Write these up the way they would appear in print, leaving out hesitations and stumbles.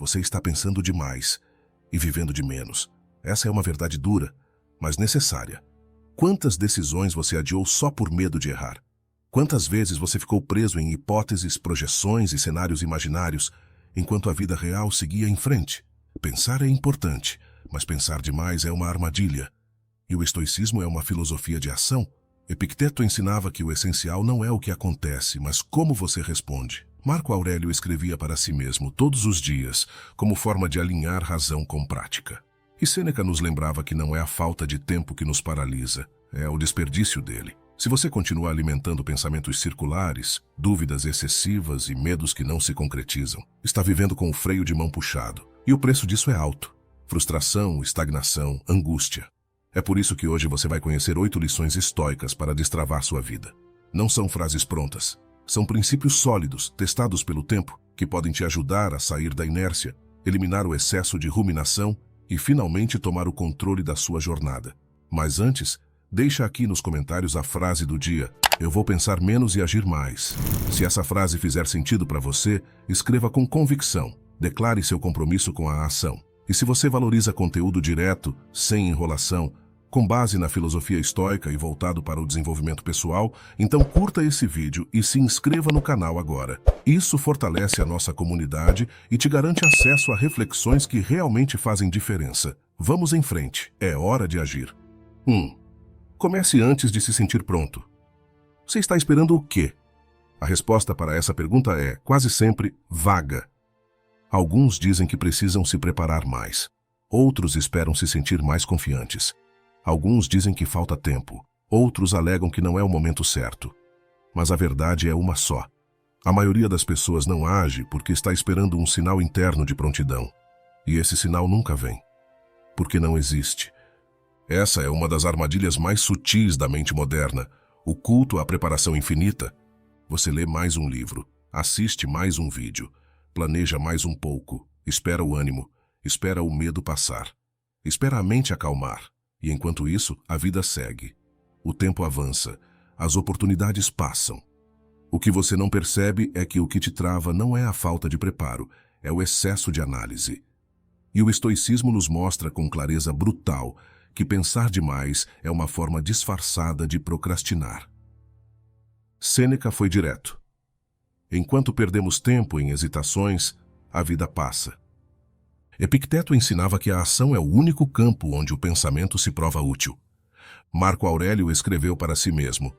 Você está pensando demais e vivendo de menos. Essa é uma verdade dura, mas necessária. Quantas decisões você adiou só por medo de errar? Quantas vezes você ficou preso em hipóteses, projeções e cenários imaginários, enquanto a vida real seguia em frente? Pensar é importante, mas pensar demais é uma armadilha. E o estoicismo é uma filosofia de ação. Epicteto ensinava que o essencial não é o que acontece, mas como você responde. Marco Aurélio escrevia para si mesmo todos os dias, como forma de alinhar razão com prática. E Sêneca nos lembrava que não é a falta de tempo que nos paralisa, é o desperdício dele. Se você continuar alimentando pensamentos circulares, dúvidas excessivas e medos que não se concretizam, está vivendo com o freio de mão puxado. E o preço disso é alto. Frustração, estagnação, angústia. É por isso que hoje você vai conhecer 8 lições estoicas para destravar sua vida. Não são frases prontas. São princípios sólidos, testados pelo tempo, que podem te ajudar a sair da inércia, eliminar o excesso de ruminação e finalmente tomar o controle da sua jornada. Mas antes, deixa aqui nos comentários a frase do dia. Eu vou pensar menos e agir mais. Se essa frase fizer sentido para você, escreva com convicção. Declare seu compromisso com a ação. E se você valoriza conteúdo direto, sem enrolação, com base na filosofia estoica e voltado para o desenvolvimento pessoal, então curta esse vídeo e se inscreva no canal agora. Isso fortalece a nossa comunidade e te garante acesso a reflexões que realmente fazem diferença. Vamos em frente. É hora de agir. 1. Comece antes de se sentir pronto. Você está esperando o quê? A resposta para essa pergunta é, quase sempre, vaga. Alguns dizem que precisam se preparar mais. Outros esperam se sentir mais confiantes. Alguns dizem que falta tempo. Outros alegam que não é o momento certo. Mas a verdade é uma só. A maioria das pessoas não age porque está esperando um sinal interno de prontidão. E esse sinal nunca vem. Porque não existe. Essa é uma das armadilhas mais sutis da mente moderna. O culto à preparação infinita. Você lê mais um livro, assiste mais um vídeo, planeja mais um pouco, espera o ânimo, espera o medo passar, espera a mente acalmar. E enquanto isso, a vida segue. O tempo avança, as oportunidades passam. O que você não percebe é que o que te trava não é a falta de preparo, é o excesso de análise. E o estoicismo nos mostra com clareza brutal que pensar demais é uma forma disfarçada de procrastinar. Sêneca foi direto. Enquanto perdemos tempo em hesitações, a vida passa. Epicteto ensinava que a ação é o único campo onde o pensamento se prova útil. Marco Aurélio escreveu para si mesmo: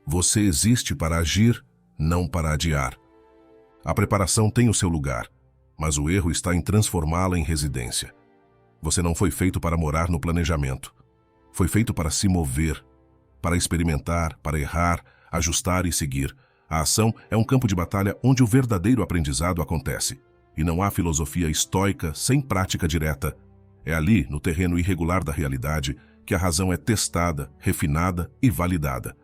você existe para agir, não para adiar. A preparação tem o seu lugar, mas o erro está em transformá-la em residência. Você não foi feito para morar no planejamento. Foi feito para se mover, para experimentar, para errar, ajustar e seguir. A ação é um campo de batalha onde o verdadeiro aprendizado acontece. E não há filosofia estoica sem prática direta. É ali, no terreno irregular da realidade, que a razão é testada, refinada e validada.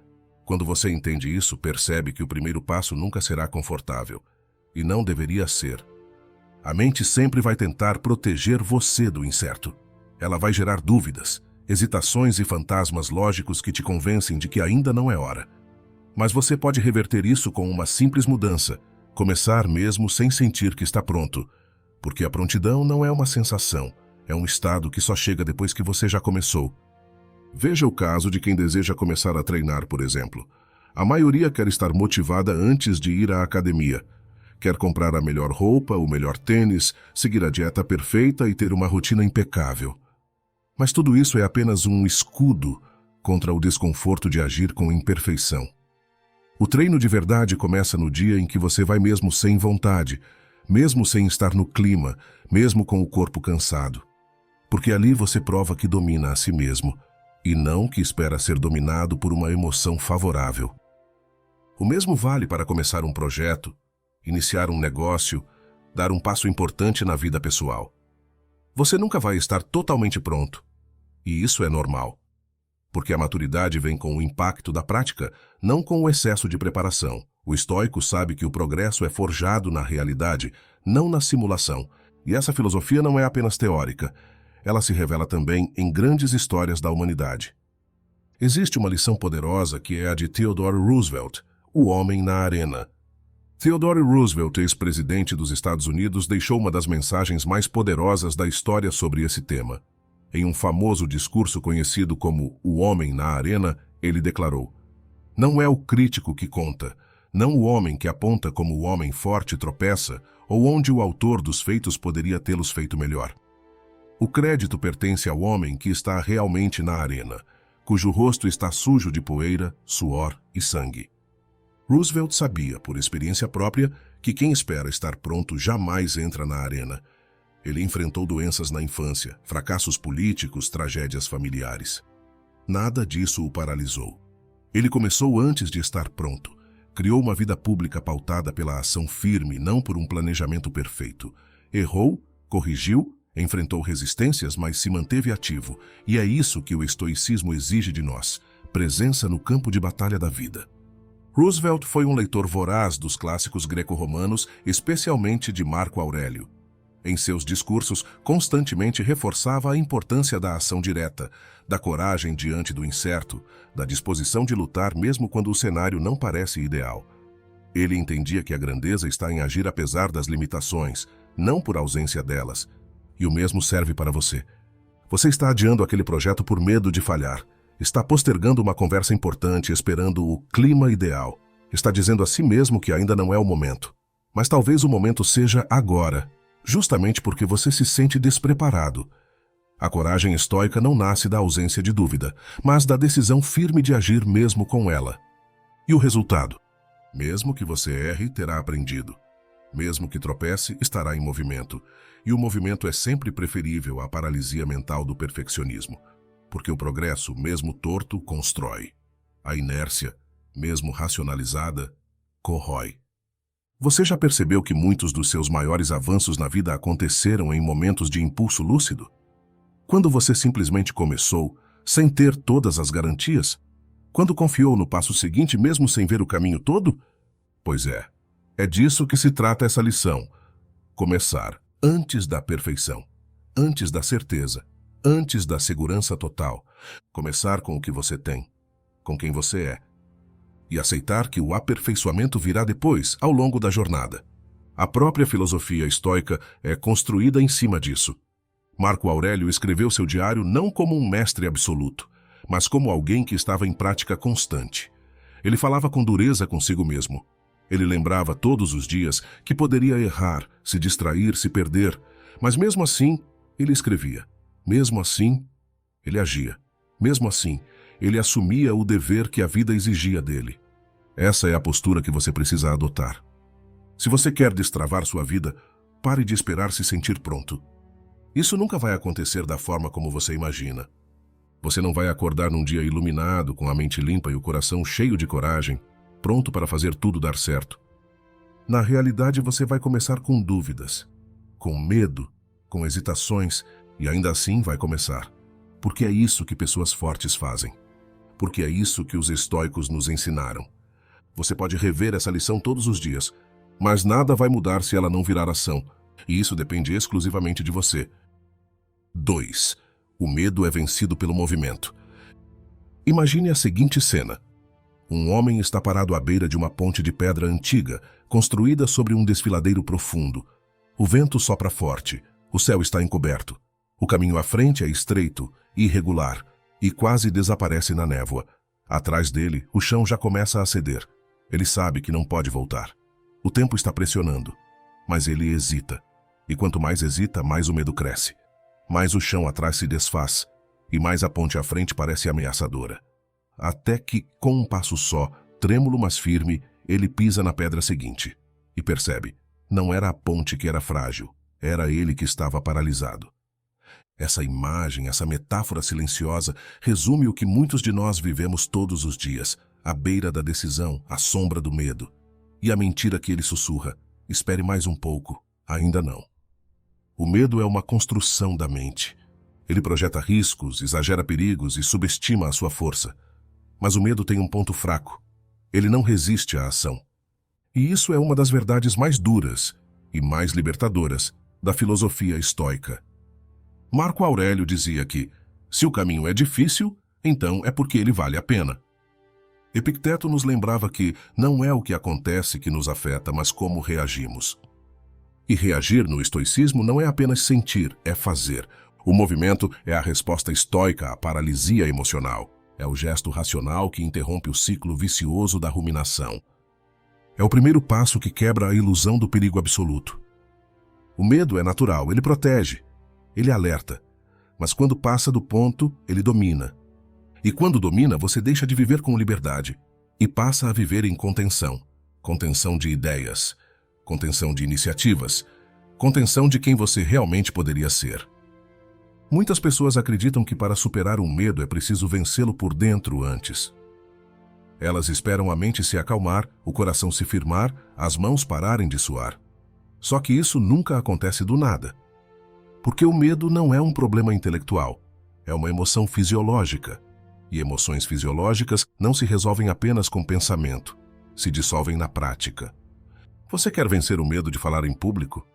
Quando você entende isso, percebe que o primeiro passo nunca será confortável. E não deveria ser. A mente sempre vai tentar proteger você do incerto. Ela vai gerar dúvidas, hesitações e fantasmas lógicos que te convencem de que ainda não é hora. Mas você pode reverter isso com uma simples mudança. Começar mesmo sem sentir que está pronto, porque a prontidão não é uma sensação, é um estado que só chega depois que você já começou. Veja o caso de quem deseja começar a treinar, por exemplo. A maioria quer estar motivada antes de ir à academia. Quer comprar a melhor roupa, o melhor tênis, seguir a dieta perfeita e ter uma rotina impecável. Mas tudo isso é apenas um escudo contra o desconforto de agir com imperfeição. O treino de verdade começa no dia em que você vai mesmo sem vontade, mesmo sem estar no clima, mesmo com o corpo cansado. Porque ali você prova que domina a si mesmo, e não que espera ser dominado por uma emoção favorável. O mesmo vale para começar um projeto, iniciar um negócio, dar um passo importante na vida pessoal. Você nunca vai estar totalmente pronto, e isso é normal. Porque a maturidade vem com o impacto da prática, não com o excesso de preparação. O estoico sabe que o progresso é forjado na realidade, não na simulação. E essa filosofia não é apenas teórica. Ela se revela também em grandes histórias da humanidade. Existe uma lição poderosa que é a de Theodore Roosevelt, o homem na arena. Theodore Roosevelt, ex-presidente dos Estados Unidos, deixou uma das mensagens mais poderosas da história sobre esse tema. Em um famoso discurso conhecido como O Homem na Arena, ele declarou: "Não é o crítico que conta, não o homem que aponta como o homem forte tropeça ou onde o autor dos feitos poderia tê-los feito melhor. O crédito pertence ao homem que está realmente na arena, cujo rosto está sujo de poeira, suor e sangue." Roosevelt sabia, por experiência própria, que quem espera estar pronto jamais entra na arena. Ele enfrentou doenças na infância, fracassos políticos, tragédias familiares. Nada disso o paralisou. Ele começou antes de estar pronto. Criou uma vida pública pautada pela ação firme, não por um planejamento perfeito. Errou, corrigiu, enfrentou resistências, mas se manteve ativo. E é isso que o estoicismo exige de nós: presença no campo de batalha da vida. Roosevelt foi um leitor voraz dos clássicos greco-romanos, especialmente de Marco Aurélio. Em seus discursos, constantemente reforçava a importância da ação direta, da coragem diante do incerto, da disposição de lutar mesmo quando o cenário não parece ideal. Ele entendia que a grandeza está em agir apesar das limitações, não por ausência delas. E o mesmo serve para você. Você está adiando aquele projeto por medo de falhar. Está postergando uma conversa importante, esperando o clima ideal. Está dizendo a si mesmo que ainda não é o momento. Mas talvez o momento seja agora, justamente porque você se sente despreparado. A coragem estoica não nasce da ausência de dúvida, mas da decisão firme de agir mesmo com ela. E o resultado? Mesmo que você erre, terá aprendido. Mesmo que tropece, estará em movimento. E o movimento é sempre preferível à paralisia mental do perfeccionismo. Porque o progresso, mesmo torto, constrói. A inércia, mesmo racionalizada, corrói. Você já percebeu que muitos dos seus maiores avanços na vida aconteceram em momentos de impulso lúcido? Quando você simplesmente começou, sem ter todas as garantias? Quando confiou no passo seguinte mesmo sem ver o caminho todo? Pois é disso que se trata essa lição. Começar antes da perfeição, antes da certeza, antes da segurança total. Começar com o que você tem, com quem você é. E aceitar que o aperfeiçoamento virá depois, ao longo da jornada. A própria filosofia estoica é construída em cima disso. Marco Aurélio escreveu seu diário não como um mestre absoluto, mas como alguém que estava em prática constante. Ele falava com dureza consigo mesmo. Ele lembrava todos os dias que poderia errar, se distrair, se perder, mas mesmo assim, ele escrevia. Mesmo assim, ele agia. Mesmo assim, ele assumia o dever que a vida exigia dele. Essa é a postura que você precisa adotar. Se você quer destravar sua vida, pare de esperar se sentir pronto. Isso nunca vai acontecer da forma como você imagina. Você não vai acordar num dia iluminado, com a mente limpa e o coração cheio de coragem, pronto para fazer tudo dar certo. Na realidade, você vai começar com dúvidas, com medo, com hesitações, e ainda assim vai começar. Porque é isso que pessoas fortes fazem. Porque é isso que os estoicos nos ensinaram. Você pode rever essa lição todos os dias, mas nada vai mudar se ela não virar ação. E isso depende exclusivamente de você. 2. O medo é vencido pelo movimento. Imagine a seguinte cena. Um homem está parado à beira de uma ponte de pedra antiga, construída sobre um desfiladeiro profundo. O vento sopra forte, o céu está encoberto. O caminho à frente é estreito, irregular, e quase desaparece na névoa. Atrás dele, o chão já começa a ceder. Ele sabe que não pode voltar. O tempo está pressionando, mas ele hesita. E quanto mais hesita, mais o medo cresce. Mais o chão atrás se desfaz, e mais a ponte à frente parece ameaçadora. Até que, com um passo só, trêmulo mas firme, ele pisa na pedra seguinte. E percebe, não era a ponte que era frágil, era ele que estava paralisado. Essa imagem, essa metáfora silenciosa, resume o que muitos de nós vivemos todos os dias, à beira da decisão, à sombra do medo. E a mentira que ele sussurra: espere mais um pouco, ainda não. O medo é uma construção da mente. Ele projeta riscos, exagera perigos e subestima a sua força. Mas o medo tem um ponto fraco. Ele não resiste à ação. E isso é uma das verdades mais duras e mais libertadoras da filosofia estoica. Marco Aurélio dizia que, se o caminho é difícil, então é porque ele vale a pena. Epicteto nos lembrava que não é o que acontece que nos afeta, mas como reagimos. E reagir no estoicismo não é apenas sentir, é fazer. O movimento é a resposta estoica à paralisia emocional. É o gesto racional que interrompe o ciclo vicioso da ruminação. É o primeiro passo que quebra a ilusão do perigo absoluto. O medo é natural, ele protege, ele alerta. Mas quando passa do ponto, ele domina. E quando domina, você deixa de viver com liberdade e passa a viver em contenção. Contenção de ideias, contenção de iniciativas, contenção de quem você realmente poderia ser. Muitas pessoas acreditam que para superar um medo é preciso vencê-lo por dentro antes. Elas esperam a mente se acalmar, o coração se firmar, as mãos pararem de suar. Só que isso nunca acontece do nada. Porque o medo não é um problema intelectual, é uma emoção fisiológica. E emoções fisiológicas não se resolvem apenas com pensamento, se dissolvem na prática. Você quer vencer o medo de falar em público?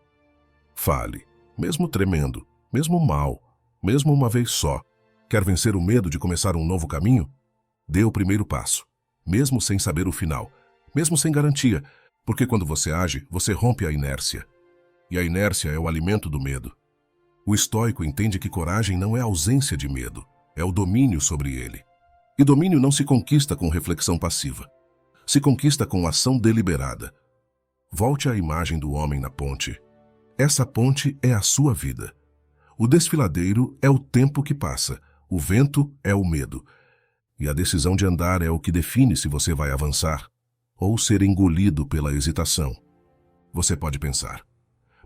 Fale, mesmo tremendo, mesmo mal, mesmo uma vez só. Quer vencer o medo de começar um novo caminho? Dê o primeiro passo, mesmo sem saber o final, mesmo sem garantia, porque quando você age, você rompe a inércia. E a inércia é o alimento do medo. O estoico entende que coragem não é ausência de medo, é o domínio sobre ele. E domínio não se conquista com reflexão passiva. Se conquista com ação deliberada. Volte à imagem do homem na ponte. Essa ponte é a sua vida. O desfiladeiro é o tempo que passa, o vento é o medo. E a decisão de andar é o que define se você vai avançar ou ser engolido pela hesitação. Você pode pensar,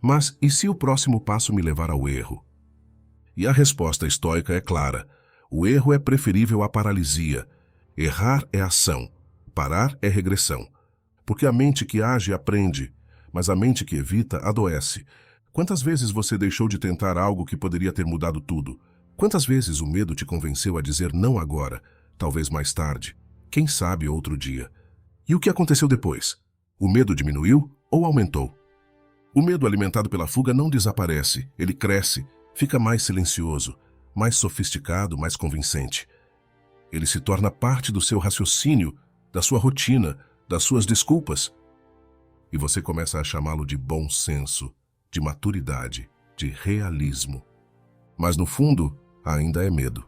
mas e se o próximo passo me levar ao erro? E a resposta estoica é clara. O erro é preferível à paralisia. Errar é ação. Parar é regressão. Porque a mente que age aprende, mas a mente que evita adoece. Quantas vezes você deixou de tentar algo que poderia ter mudado tudo? Quantas vezes o medo te convenceu a dizer não agora, talvez mais tarde, quem sabe outro dia? E o que aconteceu depois? O medo diminuiu ou aumentou? O medo alimentado pela fuga não desaparece, ele cresce, fica mais silencioso, mais sofisticado, mais convincente. Ele se torna parte do seu raciocínio, da sua rotina, das suas desculpas. E você começa a chamá-lo de bom senso, de maturidade, de realismo. Mas no fundo, ainda é medo.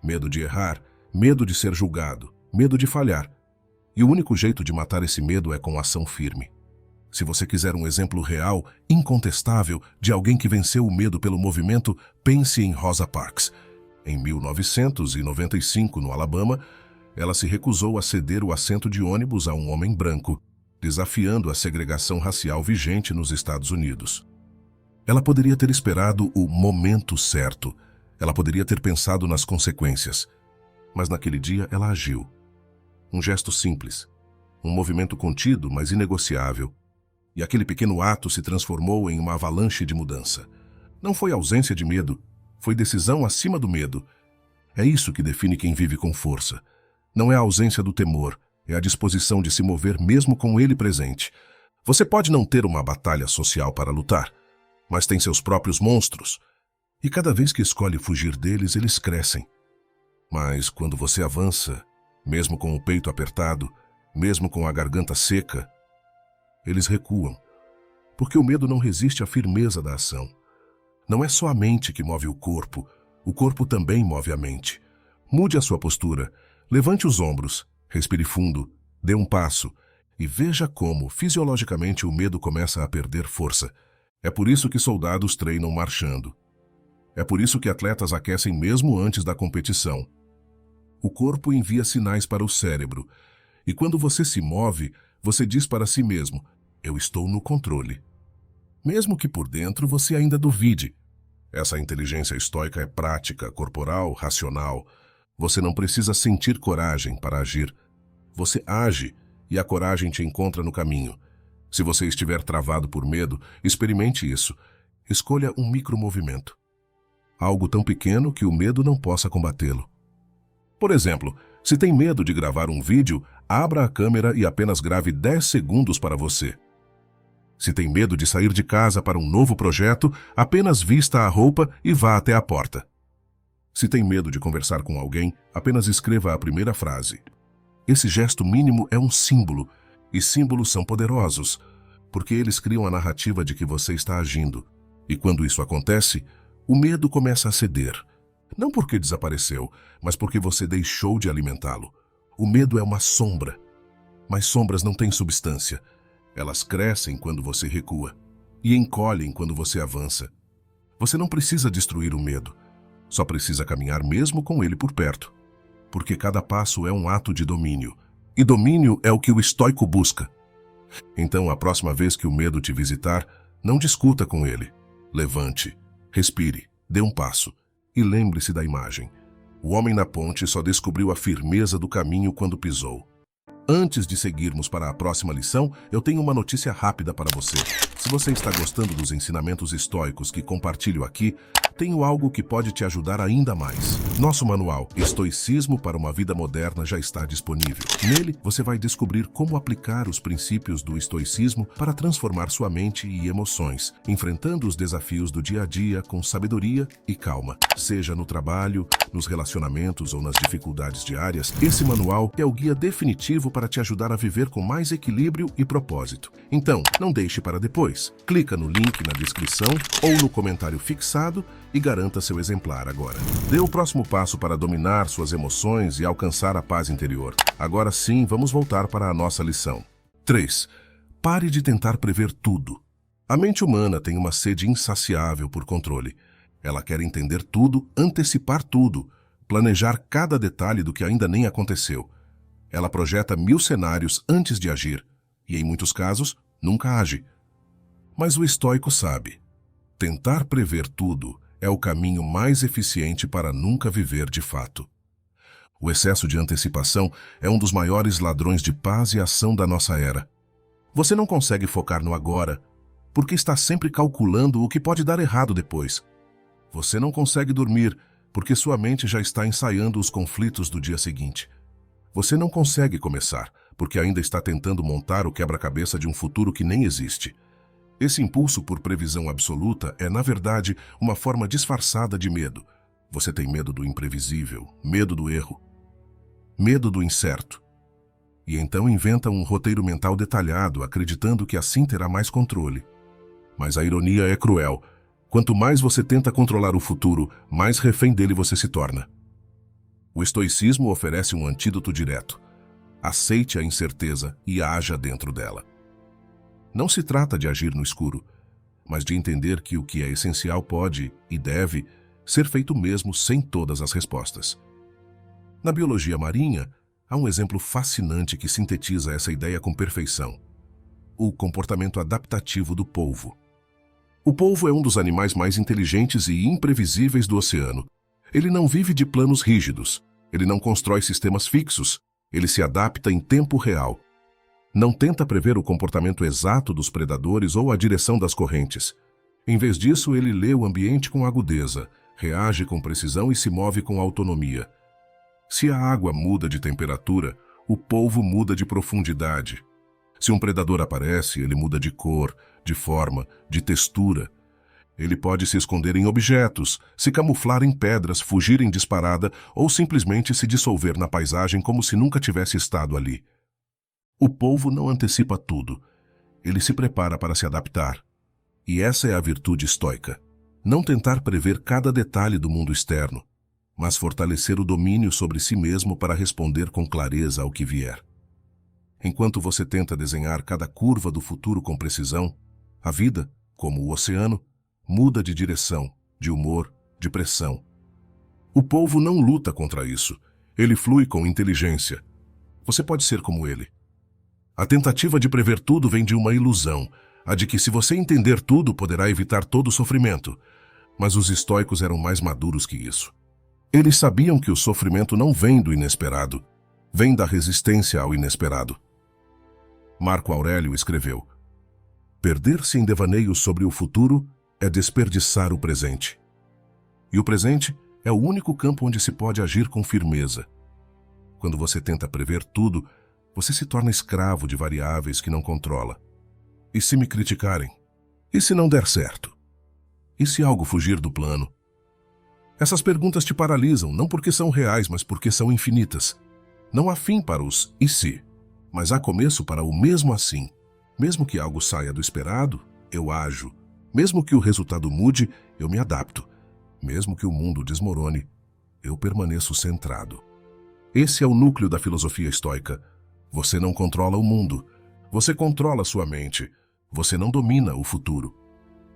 Medo de errar, medo de ser julgado, medo de falhar. E o único jeito de matar esse medo é com ação firme. Se você quiser um exemplo real, incontestável, de alguém que venceu o medo pelo movimento, pense em Rosa Parks. Em 1995, no Alabama, ela se recusou a ceder o assento de ônibus a um homem branco, desafiando a segregação racial vigente nos Estados Unidos. Ela poderia ter esperado o momento certo. Ela poderia ter pensado nas consequências. Mas naquele dia ela agiu. Um gesto simples. Um movimento contido, mas inegociável. E aquele pequeno ato se transformou em uma avalanche de mudança. Não foi ausência de medo, foi decisão acima do medo. É isso que define quem vive com força. Não é a ausência do temor, é a disposição de se mover mesmo com ele presente. Você pode não ter uma batalha social para lutar, mas tem seus próprios monstros. E cada vez que escolhe fugir deles, eles crescem. Mas quando você avança, mesmo com o peito apertado, mesmo com a garganta seca, eles recuam, porque o medo não resiste à firmeza da ação. Não é só a mente que move o corpo também move a mente. Mude a sua postura, levante os ombros, respire fundo, dê um passo e veja como, fisiologicamente, o medo começa a perder força. É por isso que soldados treinam marchando. É por isso que atletas aquecem mesmo antes da competição. O corpo envia sinais para o cérebro, e quando você se move, você diz para si mesmo, eu estou no controle. Mesmo que por dentro você ainda duvide. Essa inteligência estoica é prática, corporal, racional. Você não precisa sentir coragem para agir. Você age e a coragem te encontra no caminho. Se você estiver travado por medo, experimente isso. Escolha um micromovimento. Algo tão pequeno que o medo não possa combatê-lo. Por exemplo, se tem medo de gravar um vídeo, abra a câmera e apenas grave 10 segundos para você. Se tem medo de sair de casa para um novo projeto, apenas vista a roupa e vá até a porta. Se tem medo de conversar com alguém, apenas escreva a primeira frase. Esse gesto mínimo é um símbolo, e símbolos são poderosos, porque eles criam a narrativa de que você está agindo. E quando isso acontece, o medo começa a ceder. Não porque desapareceu, mas porque você deixou de alimentá-lo. O medo é uma sombra, mas sombras não têm substância. Elas crescem quando você recua e encolhem quando você avança. Você não precisa destruir o medo, só precisa caminhar mesmo com ele por perto. Porque cada passo é um ato de domínio, e domínio é o que o estoico busca. Então, a próxima vez que o medo te visitar, não discuta com ele. Levante, respire, dê um passo e lembre-se da imagem. O homem na ponte só descobriu a firmeza do caminho quando pisou. Antes de seguirmos para a próxima lição, eu tenho uma notícia rápida para você. Se você está gostando dos ensinamentos estoicos que compartilho aqui, tenho algo que pode te ajudar ainda mais. Nosso manual Estoicismo para uma Vida Moderna já está disponível. Nele, você vai descobrir como aplicar os princípios do estoicismo para transformar sua mente e emoções, enfrentando os desafios do dia a dia com sabedoria e calma. Seja no trabalho, nos relacionamentos ou nas dificuldades diárias, esse manual é o guia definitivo para te ajudar a viver com mais equilíbrio e propósito. Então, não deixe para depois. Clica no link na descrição ou no comentário fixado e garanta seu exemplar agora. Dê o próximo passo para dominar suas emoções e alcançar a paz interior. Agora sim, vamos voltar para a nossa lição. 3. Pare de tentar prever tudo. A mente humana tem uma sede insaciável por controle. Ela quer entender tudo, antecipar tudo, planejar cada detalhe do que ainda nem aconteceu. Ela projeta 1000 cenários antes de agir, e em muitos casos, nunca age. Mas o estoico sabe. Tentar prever tudo é o caminho mais eficiente para nunca viver de fato. O excesso de antecipação é um dos maiores ladrões de paz e ação da nossa era. Você não consegue focar no agora, porque está sempre calculando o que pode dar errado depois. Você não consegue dormir, porque sua mente já está ensaiando os conflitos do dia seguinte. Você não consegue começar, porque ainda está tentando montar o quebra-cabeça de um futuro que nem existe. Esse impulso por previsão absoluta é, na verdade, uma forma disfarçada de medo. Você tem medo do imprevisível, medo do erro, medo do incerto. E então inventa um roteiro mental detalhado, acreditando que assim terá mais controle. Mas a ironia é cruel. Quanto mais você tenta controlar o futuro, mais refém dele você se torna. O estoicismo oferece um antídoto direto. Aceite a incerteza e haja dentro dela. Não se trata de agir no escuro, mas de entender que o que é essencial pode, e deve, ser feito mesmo sem todas as respostas. Na biologia marinha, há um exemplo fascinante que sintetiza essa ideia com perfeição: o comportamento adaptativo do polvo. O polvo é um dos animais mais inteligentes e imprevisíveis do oceano. Ele não vive de planos rígidos, ele não constrói sistemas fixos, ele se adapta em tempo real. Não tenta prever o comportamento exato dos predadores ou a direção das correntes. Em vez disso, ele lê o ambiente com agudeza, reage com precisão e se move com autonomia. Se a água muda de temperatura, o polvo muda de profundidade. Se um predador aparece, ele muda de cor, de forma, de textura. Ele pode se esconder em objetos, se camuflar em pedras, fugir em disparada ou simplesmente se dissolver na paisagem como se nunca tivesse estado ali. O polvo não antecipa tudo. Ele se prepara para se adaptar. E essa é a virtude estoica. Não tentar prever cada detalhe do mundo externo, mas fortalecer o domínio sobre si mesmo para responder com clareza ao que vier. Enquanto você tenta desenhar cada curva do futuro com precisão, a vida, como o oceano, muda de direção, de humor, de pressão. O polvo não luta contra isso. Ele flui com inteligência. Você pode ser como ele. A tentativa de prever tudo vem de uma ilusão, a de que se você entender tudo, poderá evitar todo o sofrimento. Mas os estoicos eram mais maduros que isso. Eles sabiam que o sofrimento não vem do inesperado, vem da resistência ao inesperado. Marco Aurélio escreveu: perder-se em devaneios sobre o futuro é desperdiçar o presente. E o presente é o único campo onde se pode agir com firmeza. Quando você tenta prever tudo, você se torna escravo de variáveis que não controla. E se me criticarem? E se não der certo? E se algo fugir do plano? Essas perguntas te paralisam, não porque são reais, mas porque são infinitas. Não há fim para os "e se", mas há começo para o "mesmo assim". Mesmo que algo saia do esperado, eu ajo. Mesmo que o resultado mude, eu me adapto. Mesmo que o mundo desmorone, eu permaneço centrado. Esse é o núcleo da filosofia estoica. Você não controla o mundo. Você controla sua mente. Você não domina o futuro.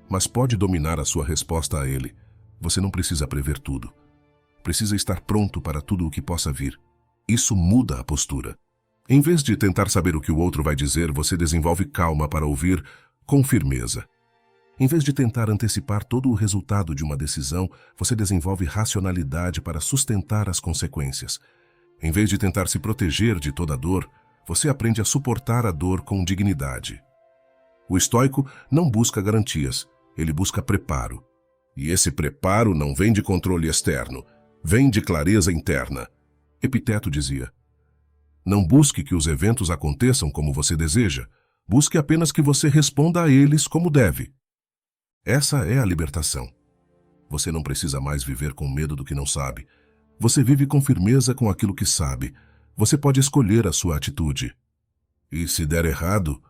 Mas pode dominar a sua resposta a ele. Você não precisa prever tudo. Precisa estar pronto para tudo o que possa vir. Isso muda a postura. Em vez de tentar saber o que o outro vai dizer, você desenvolve calma para ouvir com firmeza. Em vez de tentar antecipar todo o resultado de uma decisão, você desenvolve racionalidade para sustentar as consequências. Em vez de tentar se proteger de toda dor, você aprende a suportar a dor com dignidade. O estoico não busca garantias, ele busca preparo. E esse preparo não vem de controle externo, vem de clareza interna. Epiteto dizia: não busque que os eventos aconteçam como você deseja, busque apenas que você responda a eles como deve. Essa é a libertação. Você não precisa mais viver com medo do que não sabe. Você vive com firmeza com aquilo que sabe. Você pode escolher a sua atitude. E se der errado?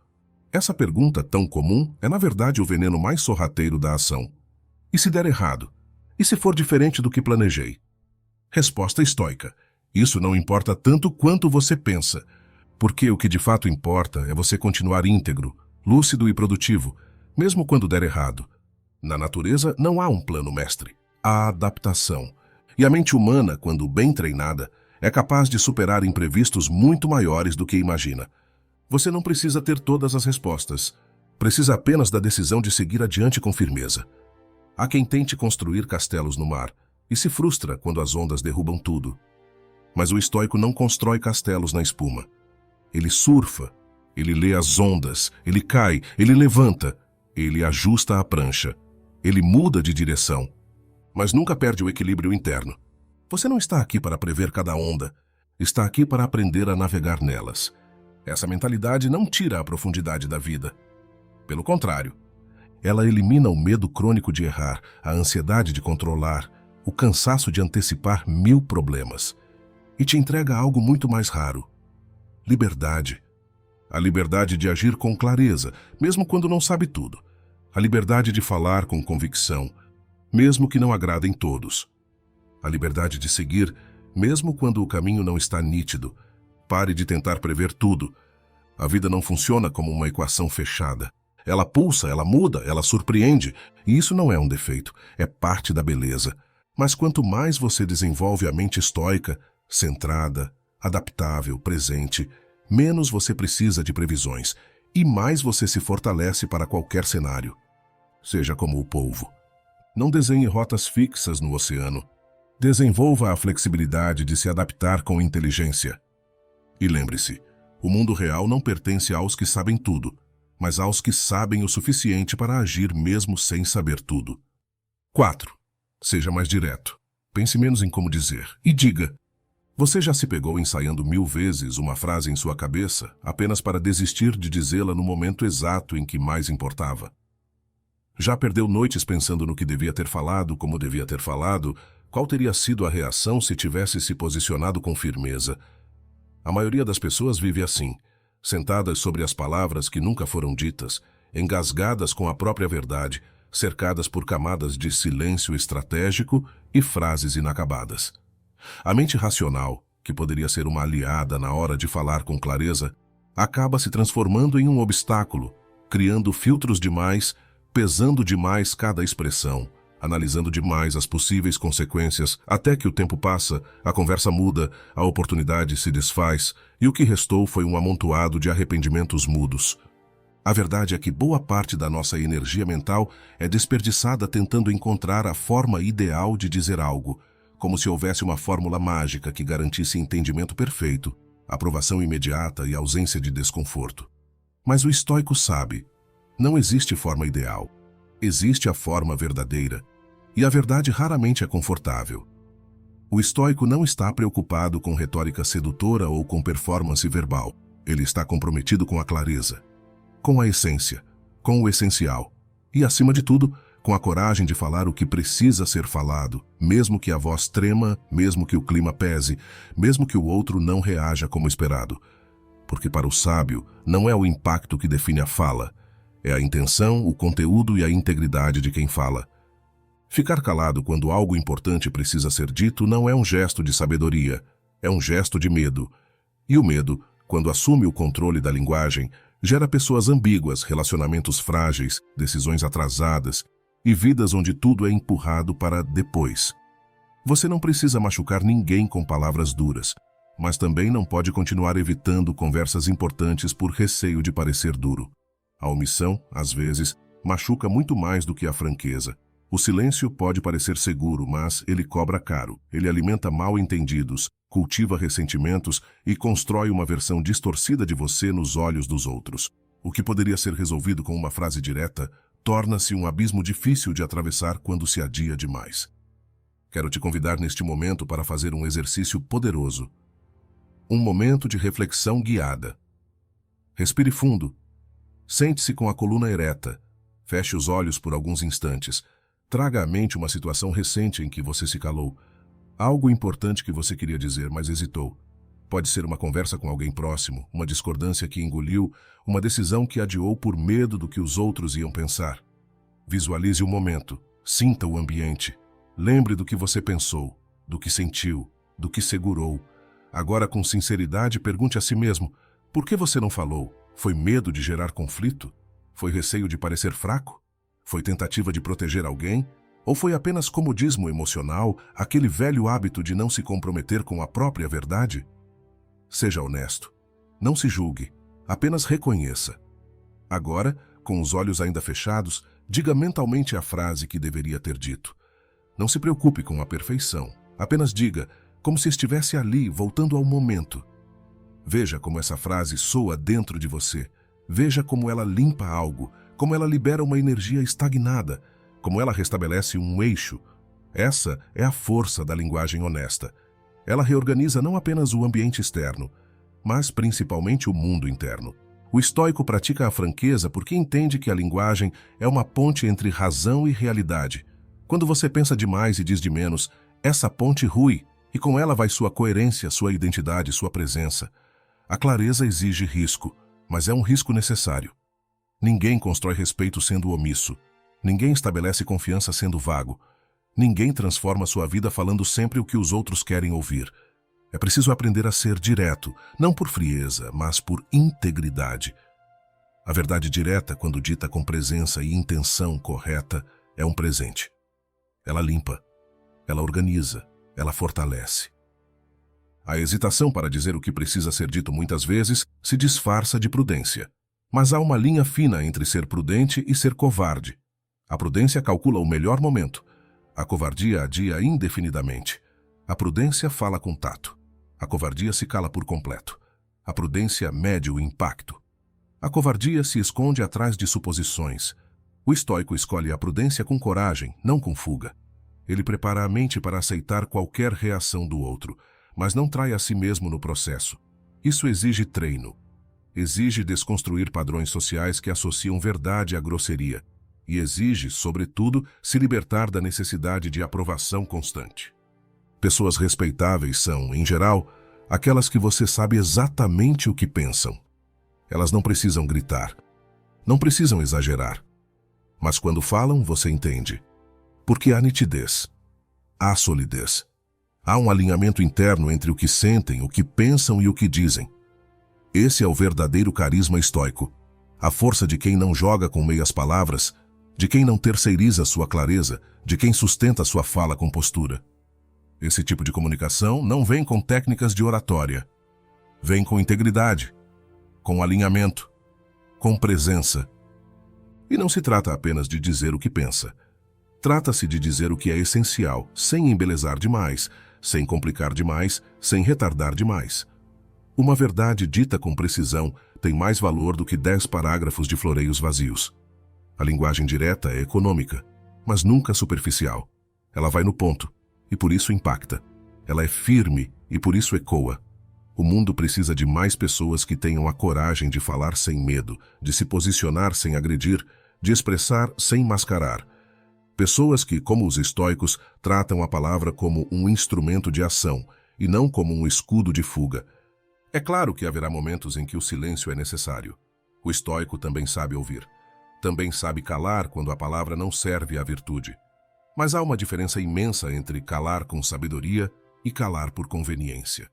Essa pergunta tão comum é, na verdade, o veneno mais sorrateiro da ação. E se der errado? E se for diferente do que planejei? Resposta estoica: isso não importa tanto quanto você pensa, porque o que de fato importa é você continuar íntegro, lúcido e produtivo, mesmo quando der errado. Na natureza não há um plano mestre, há adaptação. E a mente humana, quando bem treinada, é capaz de superar imprevistos muito maiores do que imagina. Você não precisa ter todas as respostas, precisa apenas da decisão de seguir adiante com firmeza. Há quem tente construir castelos no mar e se frustra quando as ondas derrubam tudo. Mas o estoico não constrói castelos na espuma. Ele surfa, ele lê as ondas, ele cai, ele levanta, ele ajusta a prancha, ele muda de direção, mas nunca perde o equilíbrio interno. Você não está aqui para prever cada onda, está aqui para aprender a navegar nelas. Essa mentalidade não tira a profundidade da vida. Pelo contrário, ela elimina o medo crônico de errar, a ansiedade de controlar, o cansaço de antecipar 1000 problemas. E te entrega algo muito mais raro: liberdade. A liberdade de agir com clareza, mesmo quando não sabe tudo. A liberdade de falar com convicção, mesmo que não agradem todos. A liberdade de seguir, mesmo quando o caminho não está nítido. Pare de tentar prever tudo. A vida não funciona como uma equação fechada. Ela pulsa, ela muda, ela surpreende. E isso não é um defeito, é parte da beleza. Mas quanto mais você desenvolve a mente estoica, centrada, adaptável, presente, menos você precisa de previsões e mais você se fortalece para qualquer cenário. Seja como o polvo. Não desenhe rotas fixas no oceano. Desenvolva a flexibilidade de se adaptar com inteligência. E lembre-se, o mundo real não pertence aos que sabem tudo, mas aos que sabem o suficiente para agir mesmo sem saber tudo. 4. Seja mais direto. Pense menos em como dizer e diga. Você já se pegou ensaiando 1000 vezes uma frase em sua cabeça apenas para desistir de dizê-la no momento exato em que mais importava? Já perdeu noites pensando no que devia ter falado, como devia ter falado, qual teria sido a reação se tivesse se posicionado com firmeza? A maioria das pessoas vive assim, sentadas sobre as palavras que nunca foram ditas, engasgadas com a própria verdade, cercadas por camadas de silêncio estratégico e frases inacabadas. A mente racional, que poderia ser uma aliada na hora de falar com clareza, acaba se transformando em um obstáculo, criando filtros demais, pesando demais cada expressão, analisando demais as possíveis consequências, até que o tempo passa, a conversa muda, a oportunidade se desfaz, e o que restou foi um amontoado de arrependimentos mudos. A verdade é que boa parte da nossa energia mental é desperdiçada tentando encontrar a forma ideal de dizer algo, como se houvesse uma fórmula mágica que garantisse entendimento perfeito, aprovação imediata e ausência de desconforto. Mas o estoico sabe, não existe forma ideal. Existe a forma verdadeira, e a verdade raramente é confortável. O estoico não está preocupado com retórica sedutora ou com performance verbal. Ele está comprometido com a clareza, com a essência, com o essencial e, acima de tudo, com a coragem de falar o que precisa ser falado, mesmo que a voz trema, mesmo que o clima pese, mesmo que o outro não reaja como esperado. Porque para o sábio, não é o impacto que define a fala, é a intenção, o conteúdo e a integridade de quem fala. Ficar calado quando algo importante precisa ser dito não é um gesto de sabedoria, é um gesto de medo. E o medo, quando assume o controle da linguagem, gera pessoas ambíguas, relacionamentos frágeis, decisões atrasadas e vidas onde tudo é empurrado para depois. Você não precisa machucar ninguém com palavras duras, mas também não pode continuar evitando conversas importantes por receio de parecer duro. A omissão, às vezes, machuca muito mais do que a franqueza. O silêncio pode parecer seguro, mas ele cobra caro. Ele alimenta mal-entendidos, cultiva ressentimentos e constrói uma versão distorcida de você nos olhos dos outros. O que poderia ser resolvido com uma frase direta torna-se um abismo difícil de atravessar quando se adia demais. Quero te convidar neste momento para fazer um exercício poderoso. Um momento de reflexão guiada. Respire fundo. Sente-se com a coluna ereta. Feche os olhos por alguns instantes. Traga à mente uma situação recente em que você se calou. Algo importante que você queria dizer, mas hesitou. Pode ser uma conversa com alguém próximo, uma discordância que engoliu, uma decisão que adiou por medo do que os outros iam pensar. Visualize o momento. Sinta o ambiente. Lembre do que você pensou, do que sentiu, do que segurou. Agora, com sinceridade, pergunte a si mesmo: por que você não falou? Foi medo de gerar conflito? Foi receio de parecer fraco? Foi tentativa de proteger alguém? Ou foi apenas comodismo emocional, aquele velho hábito de não se comprometer com a própria verdade? Seja honesto. Não se julgue. Apenas reconheça. Agora, com os olhos ainda fechados, diga mentalmente a frase que deveria ter dito. Não se preocupe com a perfeição. Apenas diga, como se estivesse ali, voltando ao momento. Veja como essa frase soa dentro de você. Veja como ela limpa algo, como ela libera uma energia estagnada, como ela restabelece um eixo. Essa é a força da linguagem honesta. Ela reorganiza não apenas o ambiente externo, mas principalmente o mundo interno. O estoico pratica a franqueza porque entende que a linguagem é uma ponte entre razão e realidade. Quando você pensa demais e diz de menos, essa ponte rui, e com ela vai sua coerência, sua identidade, sua presença. A clareza exige risco, mas é um risco necessário. Ninguém constrói respeito sendo omisso. Ninguém estabelece confiança sendo vago. Ninguém transforma sua vida falando sempre o que os outros querem ouvir. É preciso aprender a ser direto, não por frieza, mas por integridade. A verdade direta, quando dita com presença e intenção correta, é um presente. Ela limpa, ela organiza, ela fortalece. A hesitação para dizer o que precisa ser dito muitas vezes se disfarça de prudência. Mas há uma linha fina entre ser prudente e ser covarde. A prudência calcula o melhor momento. A covardia adia indefinidamente. A prudência fala com tato. A covardia se cala por completo. A prudência mede o impacto. A covardia se esconde atrás de suposições. O estoico escolhe a prudência com coragem, não com fuga. Ele prepara a mente para aceitar qualquer reação do outro, mas não trai a si mesmo no processo. Isso exige treino. Exige desconstruir padrões sociais que associam verdade à grosseria. E exige, sobretudo, se libertar da necessidade de aprovação constante. Pessoas respeitáveis são, em geral, aquelas que você sabe exatamente o que pensam. Elas não precisam gritar. Não precisam exagerar. Mas quando falam, você entende. Porque há nitidez. Há solidez. Há um alinhamento interno entre o que sentem, o que pensam e o que dizem. Esse é o verdadeiro carisma estoico. A força de quem não joga com meias palavras, de quem não terceiriza sua clareza, de quem sustenta sua fala com postura. Esse tipo de comunicação não vem com técnicas de oratória. Vem com integridade, com alinhamento, com presença. E não se trata apenas de dizer o que pensa. Trata-se de dizer o que é essencial, sem embelezar demais, sem complicar demais, sem retardar demais. Uma verdade dita com precisão tem mais valor do que 10 parágrafos de floreios vazios. A linguagem direta é econômica, mas nunca superficial. Ela vai no ponto, e por isso impacta. Ela é firme, e por isso ecoa. O mundo precisa de mais pessoas que tenham a coragem de falar sem medo, de se posicionar sem agredir, de expressar sem mascarar. Pessoas que, como os estoicos, tratam a palavra como um instrumento de ação e não como um escudo de fuga. É claro que haverá momentos em que o silêncio é necessário. O estoico também sabe ouvir. Também sabe calar quando a palavra não serve à virtude. Mas há uma diferença imensa entre calar com sabedoria e calar por conveniência.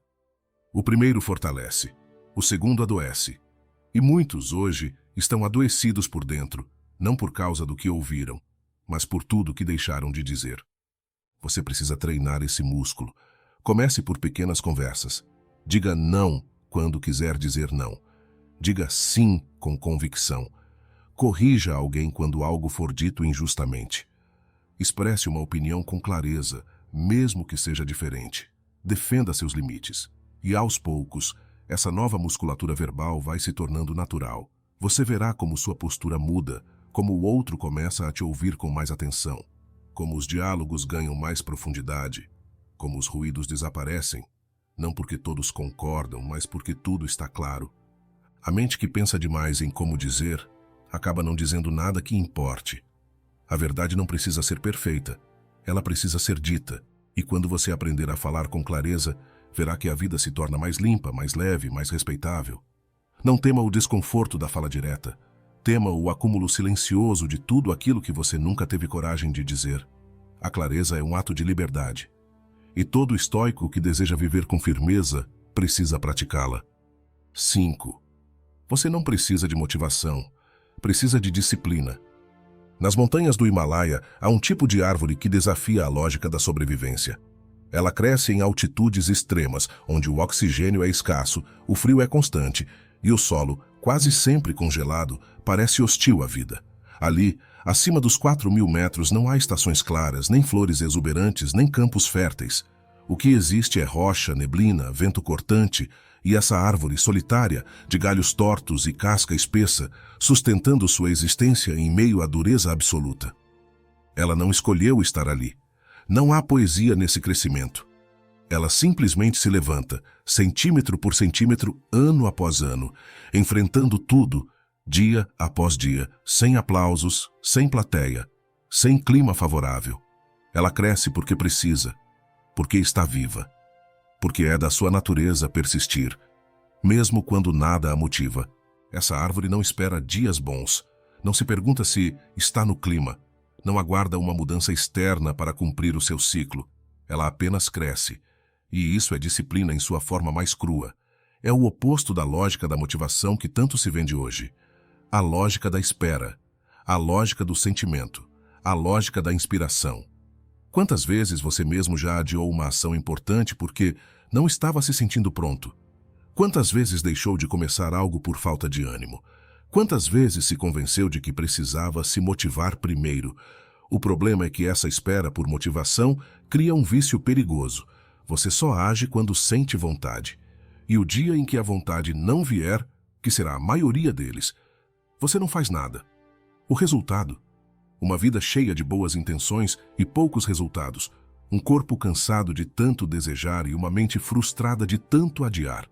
O primeiro fortalece, o segundo adoece. E muitos, hoje, estão adoecidos por dentro, não por causa do que ouviram, mas por tudo que deixaram de dizer. Você precisa treinar esse músculo. Comece por pequenas conversas. Diga não quando quiser dizer não. Diga sim com convicção. Corrija alguém quando algo for dito injustamente. Expresse uma opinião com clareza, mesmo que seja diferente. Defenda seus limites. E aos poucos, essa nova musculatura verbal vai se tornando natural. Você verá como sua postura muda, como o outro começa a te ouvir com mais atenção, como os diálogos ganham mais profundidade, como os ruídos desaparecem, não porque todos concordam, mas porque tudo está claro. A mente que pensa demais em como dizer, acaba não dizendo nada que importe. A verdade não precisa ser perfeita, ela precisa ser dita, e quando você aprender a falar com clareza, verá que a vida se torna mais limpa, mais leve, mais respeitável. Não tema o desconforto da fala direta. Tema o acúmulo silencioso de tudo aquilo que você nunca teve coragem de dizer. A clareza é um ato de liberdade. E todo estoico que deseja viver com firmeza precisa praticá-la. 5. Você não precisa de motivação, precisa de disciplina. Nas montanhas do Himalaia, há um tipo de árvore que desafia a lógica da sobrevivência. Ela cresce em altitudes extremas, onde o oxigênio é escasso, o frio é constante e o solo, quase sempre congelado, parece hostil à vida. Ali, acima dos 4.000 metros, não há estações claras, nem flores exuberantes, nem campos férteis. O que existe é rocha, neblina, vento cortante e essa árvore solitária, de galhos tortos e casca espessa, sustentando sua existência em meio à dureza absoluta. Ela não escolheu estar ali. Não há poesia nesse crescimento. Ela simplesmente se levanta, centímetro por centímetro, ano após ano, enfrentando tudo, dia após dia, sem aplausos, sem plateia, sem clima favorável. Ela cresce porque precisa, porque está viva, porque é da sua natureza persistir, mesmo quando nada a motiva. Essa árvore não espera dias bons, não se pergunta se está no clima, não aguarda uma mudança externa para cumprir o seu ciclo. Ela apenas cresce. E isso é disciplina em sua forma mais crua. É o oposto da lógica da motivação que tanto se vende hoje. A lógica da espera, a lógica do sentimento, a lógica da inspiração. Quantas vezes você mesmo já adiou uma ação importante porque não estava se sentindo pronto? Quantas vezes deixou de começar algo por falta de ânimo? Quantas vezes se convenceu de que precisava se motivar primeiro? O problema é que essa espera por motivação cria um vício perigoso. Você só age quando sente vontade. E o dia em que a vontade não vier, que será a maioria deles, você não faz nada. O resultado? Uma vida cheia de boas intenções e poucos resultados. Um corpo cansado de tanto desejar e uma mente frustrada de tanto adiar.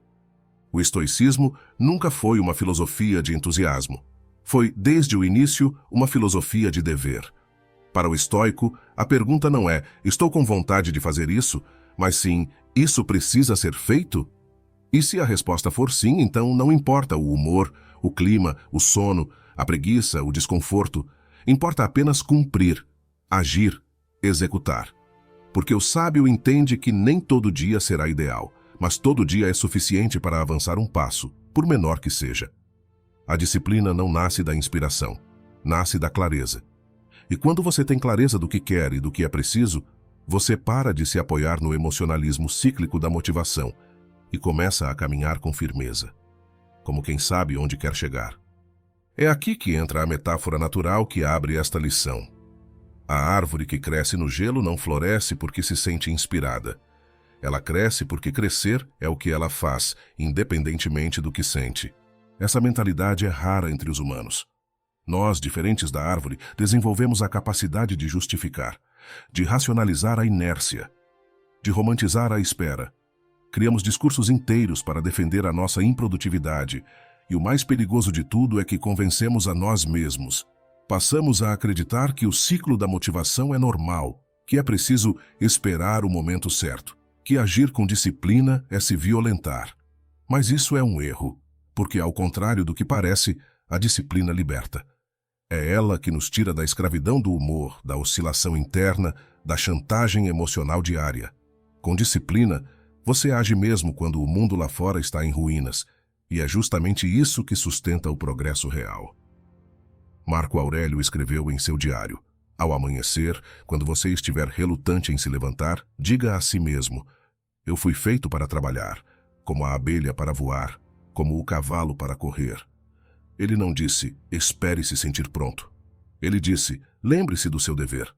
O estoicismo nunca foi uma filosofia de entusiasmo. Foi, desde o início, uma filosofia de dever. Para o estoico, a pergunta não é «estou com vontade de fazer isso?», mas sim «isso precisa ser feito?». E se a resposta for sim, então não importa o humor, o clima, o sono, a preguiça, o desconforto. Importa apenas cumprir, agir, executar. Porque o sábio entende que nem todo dia será ideal, mas todo dia é suficiente para avançar um passo, por menor que seja. A disciplina não nasce da inspiração, nasce da clareza. E quando você tem clareza do que quer e do que é preciso, você para de se apoiar no emocionalismo cíclico da motivação e começa a caminhar com firmeza, como quem sabe onde quer chegar. É aqui que entra a metáfora natural que abre esta lição. A árvore que cresce no gelo não floresce porque se sente inspirada. Ela cresce porque crescer é o que ela faz, independentemente do que sente. Essa mentalidade é rara entre os humanos. Nós, diferentes da árvore, desenvolvemos a capacidade de justificar, de racionalizar a inércia, de romantizar a espera. Criamos discursos inteiros para defender a nossa improdutividade, e o mais perigoso de tudo é que convencemos a nós mesmos, Passamos a acreditar que o ciclo da motivação é normal, que é preciso esperar o momento certo, que agir com disciplina é se violentar. Mas isso é um erro, porque, ao contrário do que parece, a disciplina liberta. É ela que nos tira da escravidão do humor, da oscilação interna, da chantagem emocional diária. Com disciplina, você age mesmo quando o mundo lá fora está em ruínas, e é justamente isso que sustenta o progresso real. Marco Aurélio escreveu em seu diário: ao amanhecer, quando você estiver relutante em se levantar, diga a si mesmo: eu fui feito para trabalhar, como a abelha para voar, como o cavalo para correr. Ele não disse: espere se sentir pronto. Ele disse: lembre-se do seu dever.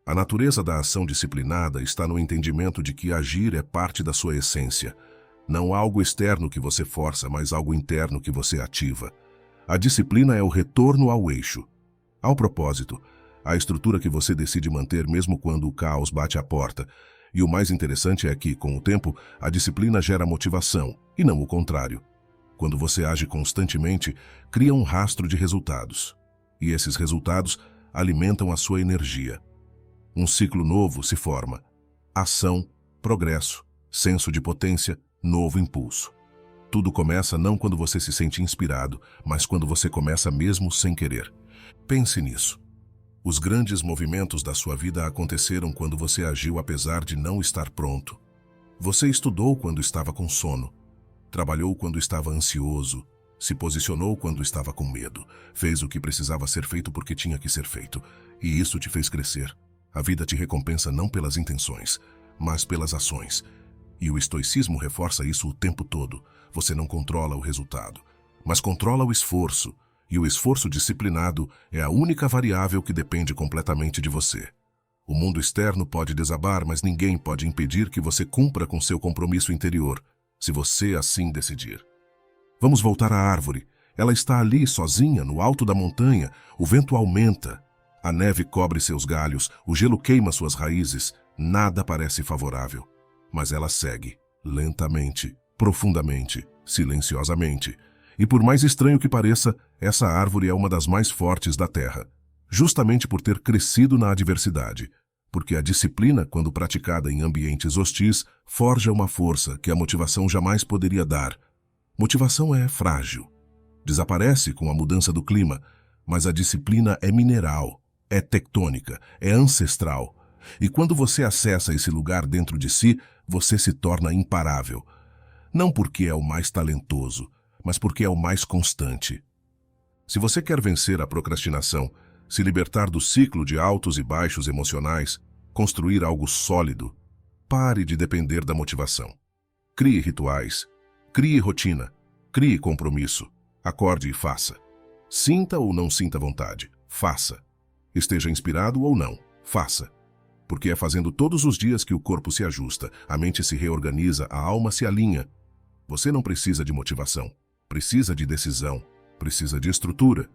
A natureza da ação disciplinada está no entendimento de que agir é parte da sua essência. Não algo externo que você força, mas algo interno que você ativa. A disciplina é o retorno ao eixo. Ao propósito, a estrutura que você decide manter mesmo quando o caos bate à porta. E o mais interessante é que, com o tempo, a disciplina gera motivação, e não o contrário. Quando você age constantemente, cria um rastro de resultados. E esses resultados alimentam a sua energia. Um ciclo novo se forma. Ação, progresso, senso de potência, novo impulso. Tudo começa não quando você se sente inspirado, mas quando você começa mesmo sem querer. Pense nisso. Os grandes movimentos da sua vida aconteceram quando você agiu apesar de não estar pronto. Você estudou quando estava com sono. Trabalhou quando estava ansioso. Se posicionou quando estava com medo. Fez o que precisava ser feito porque tinha que ser feito. E isso te fez crescer. A vida te recompensa não pelas intenções, mas pelas ações. E o estoicismo reforça isso o tempo todo. Você não controla o resultado, mas controla o esforço. E o esforço disciplinado é a única variável que depende completamente de você. O mundo externo pode desabar, mas ninguém pode impedir que você cumpra com seu compromisso interior, se você assim decidir. Vamos voltar à árvore. Ela está ali, sozinha, no alto da montanha. O vento aumenta. A neve cobre seus galhos, o gelo queima suas raízes. Nada parece favorável. Mas ela segue, lentamente, profundamente, silenciosamente. E por mais estranho que pareça, essa árvore é uma das mais fortes da terra, justamente por ter crescido na adversidade. Porque a disciplina, quando praticada em ambientes hostis, forja uma força que a motivação jamais poderia dar. Motivação é frágil. Desaparece com a mudança do clima, mas a disciplina é mineral, é tectônica, é ancestral. E quando você acessa esse lugar dentro de si, você se torna imparável. Não porque é o mais talentoso, mas porque é o mais constante. Se você quer vencer a procrastinação, se libertar do ciclo de altos e baixos emocionais, construir algo sólido, pare de depender da motivação. Crie rituais, crie rotina, crie compromisso, acorde e faça. Sinta ou não sinta vontade, faça. Esteja inspirado ou não, faça. Porque é fazendo todos os dias que o corpo se ajusta, a mente se reorganiza, a alma se alinha. Você não precisa de motivação, precisa de decisão, precisa de estrutura.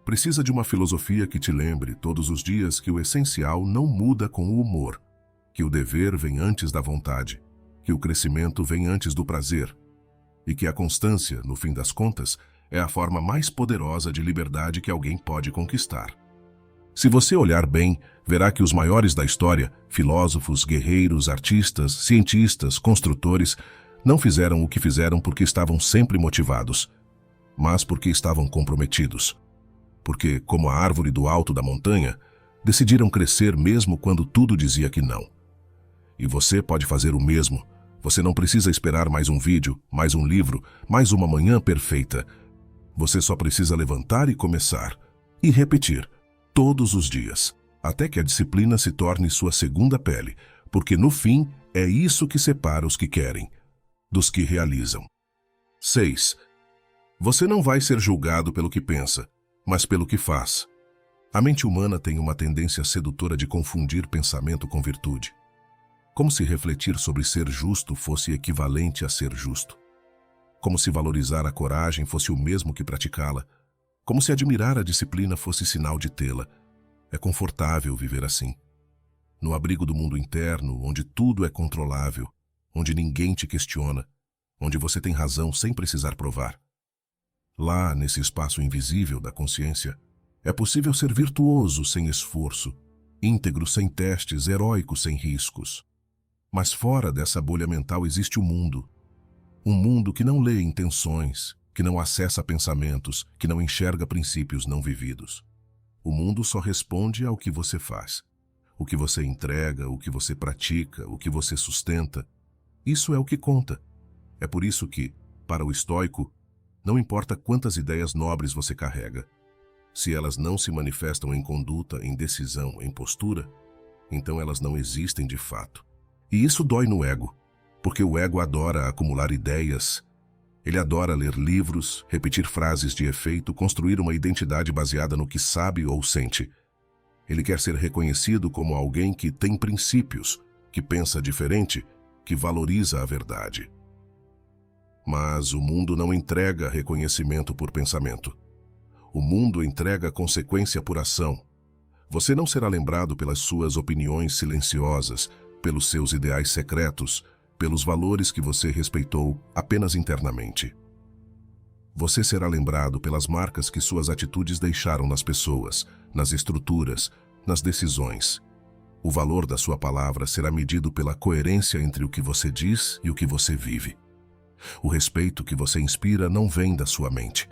Precisa de uma filosofia que te lembre todos os dias que o essencial não muda com o humor, que o dever vem antes da vontade, que o crescimento vem antes do prazer, e que a constância, no fim das contas, é a forma mais poderosa de liberdade que alguém pode conquistar. Se você olhar bem, verá que os maiores da história, filósofos, guerreiros, artistas, cientistas, construtores, não fizeram o que fizeram porque estavam sempre motivados, mas porque estavam comprometidos. Porque, como a árvore do alto da montanha, decidiram crescer mesmo quando tudo dizia que não. E você pode fazer o mesmo. Você não precisa esperar mais um vídeo, mais um livro, mais uma manhã perfeita. Você só precisa levantar e começar. E repetir, todos os dias, até que a disciplina se torne sua segunda pele, porque no fim é isso que separa os que querem dos que realizam. 6. Você não vai ser julgado pelo que pensa, mas pelo que faz. A mente humana tem uma tendência sedutora de confundir pensamento com virtude. Como se refletir sobre ser justo fosse equivalente a ser justo. Como se valorizar a coragem fosse o mesmo que praticá-la. Como se admirar a disciplina fosse sinal de tê-la. É confortável viver assim. No abrigo do mundo interno, onde tudo é controlável, onde ninguém te questiona, onde você tem razão sem precisar provar. Lá, nesse espaço invisível da consciência, É possível ser virtuoso sem esforço, íntegro sem testes, heróico sem riscos. Mas fora dessa bolha mental existe o mundo. Um mundo que não lê intenções, que não acessa pensamentos, que não enxerga princípios não vividos. O mundo só responde ao que você faz. O que você entrega, o que você pratica, o que você sustenta. Isso é o que conta. É por isso que, para o estoico, não importa quantas ideias nobres você carrega. Se elas não se manifestam em conduta, em decisão, em postura, então elas não existem de fato. E isso dói no ego, porque o ego adora acumular ideias. Ele adora ler livros, repetir frases de efeito, construir uma identidade baseada no que sabe ou sente. Ele quer ser reconhecido como alguém que tem princípios, que pensa diferente, que valoriza a verdade. Mas o mundo não entrega reconhecimento por pensamento. O mundo entrega consequência por ação. Você não será lembrado pelas suas opiniões silenciosas, pelos seus ideais secretos, pelos valores que você respeitou apenas internamente. Você será lembrado pelas marcas que suas atitudes deixaram nas pessoas, nas estruturas, nas decisões. O valor da sua palavra será medido pela coerência entre o que você diz e o que você vive. O respeito que você inspira não vem da sua mente.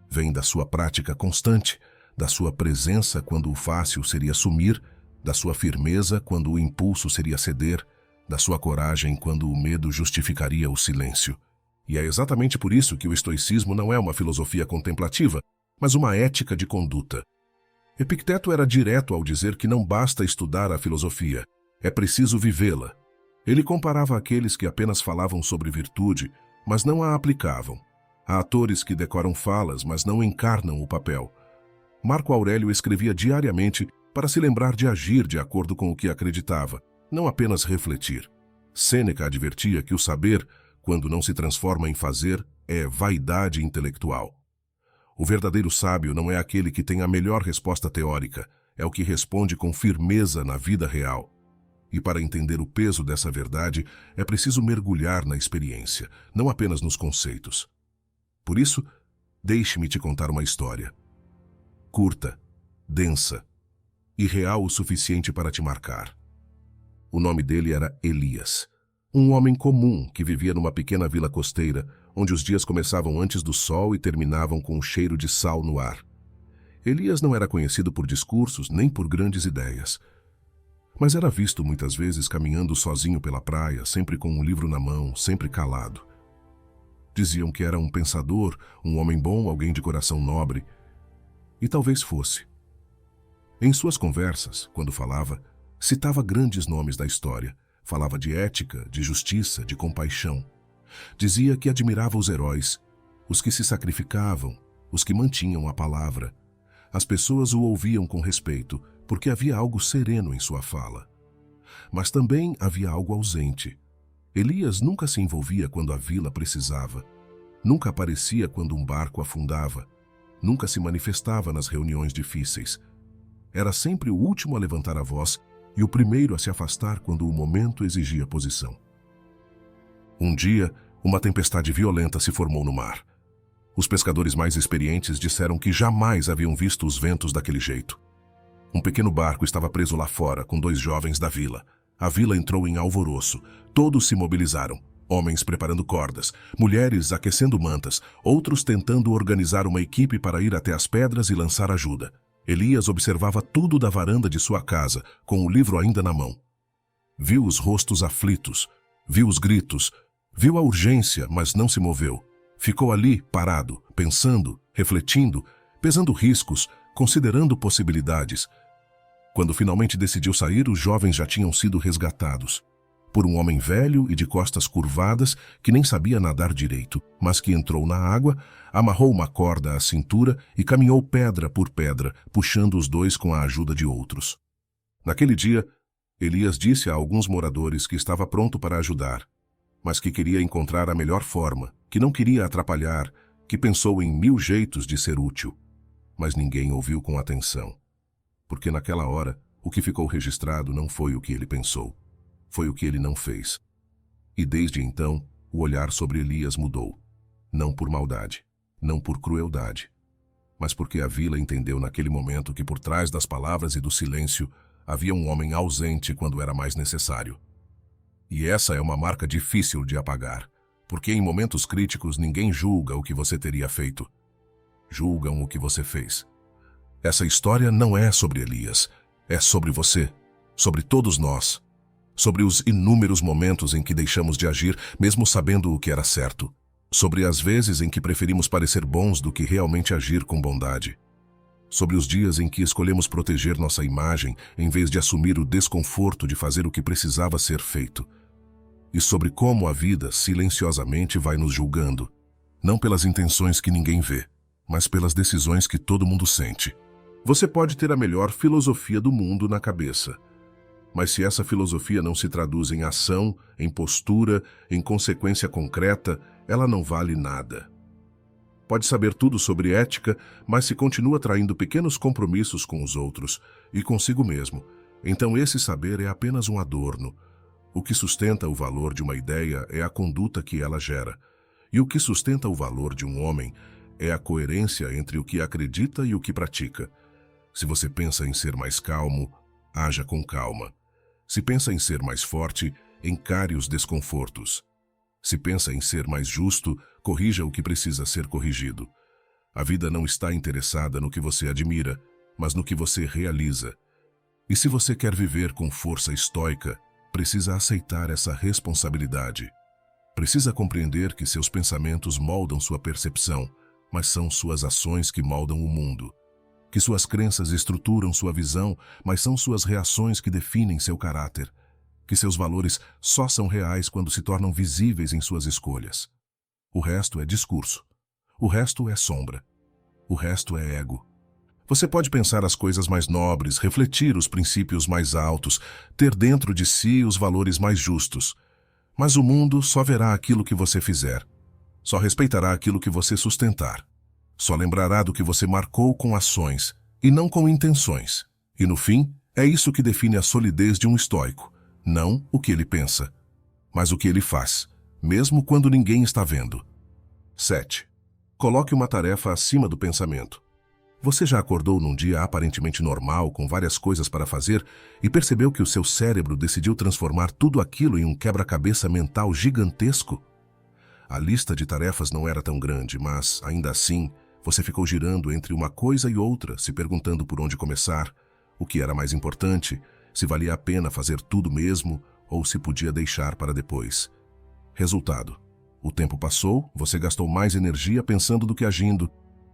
Vem da sua prática constante, da sua presença quando o fácil seria sumir, da sua firmeza quando o impulso seria ceder, da sua coragem quando o medo justificaria o silêncio. E é exatamente por isso que o estoicismo não é uma filosofia contemplativa, mas uma ética de conduta. Epicteto era direto ao dizer que não basta estudar a filosofia, é preciso vivê-la. Ele comparava aqueles que apenas falavam sobre virtude, mas não a aplicavam. Há atores que decoram falas, mas não encarnam o papel. Marco Aurélio escrevia diariamente para se lembrar de agir de acordo com o que acreditava, não apenas refletir. Sêneca advertia que o saber, quando não se transforma em fazer, é vaidade intelectual. O verdadeiro sábio não é aquele que tem a melhor resposta teórica, é o que responde com firmeza na vida real. E para entender o peso dessa verdade, é preciso mergulhar na experiência, não apenas nos conceitos. Por isso, deixe-me te contar uma história. Curta, densa e real o suficiente para te marcar. O nome dele era Elias, um homem comum que vivia numa pequena vila costeira, onde os dias começavam antes do sol e terminavam com um cheiro de sal no ar. Elias não era conhecido por discursos nem por grandes ideias, mas era visto muitas vezes caminhando sozinho pela praia, sempre com um livro na mão, sempre calado. Diziam que era um pensador, um homem bom, alguém de coração nobre. E talvez fosse. Em suas conversas, quando falava, citava grandes nomes da história. Falava de ética, de justiça, de compaixão. Dizia que admirava os heróis, os que se sacrificavam, os que mantinham a palavra. As pessoas o ouviam com respeito, porque havia algo sereno em sua fala. Mas também havia algo ausente. Elias nunca se envolvia quando a vila precisava. Nunca aparecia quando um barco afundava. Nunca se manifestava nas reuniões difíceis. Era sempre o último a levantar a voz e o primeiro a se afastar quando o momento exigia posição. Um dia, uma tempestade violenta se formou no mar. Os pescadores mais experientes disseram que jamais haviam visto os ventos daquele jeito. Um pequeno barco estava preso lá fora com 2 jovens da vila. A vila entrou em alvoroço. Todos se mobilizaram. Homens preparando cordas, mulheres aquecendo mantas, outros tentando organizar uma equipe para ir até as pedras e lançar ajuda. Elias observava tudo da varanda de sua casa, com o livro ainda na mão. Viu os rostos aflitos, viu os gritos, viu a urgência, mas não se moveu. Ficou ali, parado, pensando, refletindo, pesando riscos, considerando possibilidades. Quando finalmente decidiu sair, os jovens já tinham sido resgatados por um homem velho e de costas curvadas que nem sabia nadar direito, mas que entrou na água, amarrou uma corda à cintura e caminhou pedra por pedra, puxando os 2 com a ajuda de outros. Naquele dia, Elias disse a alguns moradores que estava pronto para ajudar, mas que queria encontrar a melhor forma, que não queria atrapalhar, que pensou em 1000 jeitos de ser útil. Mas ninguém ouviu com atenção, porque naquela hora o que ficou registrado não foi o que ele pensou, foi o que ele não fez. E desde então, o olhar sobre Elias mudou, não por maldade, não por crueldade, mas porque a vila entendeu naquele momento que por trás das palavras e do silêncio havia um homem ausente quando era mais necessário. E essa é uma marca difícil de apagar, porque em momentos críticos ninguém julga o que você teria feito. Julgam o que você fez. Essa história não é sobre Elias, é sobre você, sobre todos nós, sobre os inúmeros momentos em que deixamos de agir mesmo sabendo o que era certo, sobre as vezes em que preferimos parecer bons do que realmente agir com bondade, sobre os dias em que escolhemos proteger nossa imagem em vez de assumir o desconforto de fazer o que precisava ser feito, e sobre como a vida silenciosamente vai nos julgando, não pelas intenções que ninguém vê, mas pelas decisões que todo mundo sente. Você pode ter a melhor filosofia do mundo na cabeça, mas se essa filosofia não se traduz em ação, em postura, em consequência concreta, ela não vale nada. Pode saber tudo sobre ética, mas se continua traindo pequenos compromissos com os outros e consigo mesmo, então esse saber é apenas um adorno. O que sustenta o valor de uma ideia é a conduta que ela gera, e o que sustenta o valor de um homem é a coerência entre o que acredita e o que pratica. Se você pensa em ser mais calmo, haja com calma. Se pensa em ser mais forte, encare os desconfortos. Se pensa em ser mais justo, corrija o que precisa ser corrigido. A vida não está interessada no que você admira, mas no que você realiza. E se você quer viver com força estoica, precisa aceitar essa responsabilidade. Precisa compreender que seus pensamentos moldam sua percepção, mas são suas ações que moldam o mundo. Que suas crenças estruturam sua visão, mas são suas reações que definem seu caráter. Que seus valores só são reais quando se tornam visíveis em suas escolhas. O resto é discurso. O resto é sombra. O resto é ego. Você pode pensar as coisas mais nobres, refletir os princípios mais altos, ter dentro de si os valores mais justos. Mas o mundo só verá aquilo que você fizer. Só respeitará aquilo que você sustentar. Só lembrará do que você marcou com ações, e não com intenções. E no fim, é isso que define a solidez de um estoico. Não o que ele pensa, mas o que ele faz, mesmo quando ninguém está vendo. 7. Coloque uma tarefa acima do pensamento. Você já acordou num dia aparentemente normal, com várias coisas para fazer, e percebeu que o seu cérebro decidiu transformar tudo aquilo em um quebra-cabeça mental gigantesco? A lista de tarefas não era tão grande, mas, ainda assim, você ficou girando entre uma coisa e outra, se perguntando por onde começar, o que era mais importante, se valia a pena fazer tudo mesmo ou se podia deixar para depois. Resultado: o tempo passou, você gastou mais energia pensando do que agindo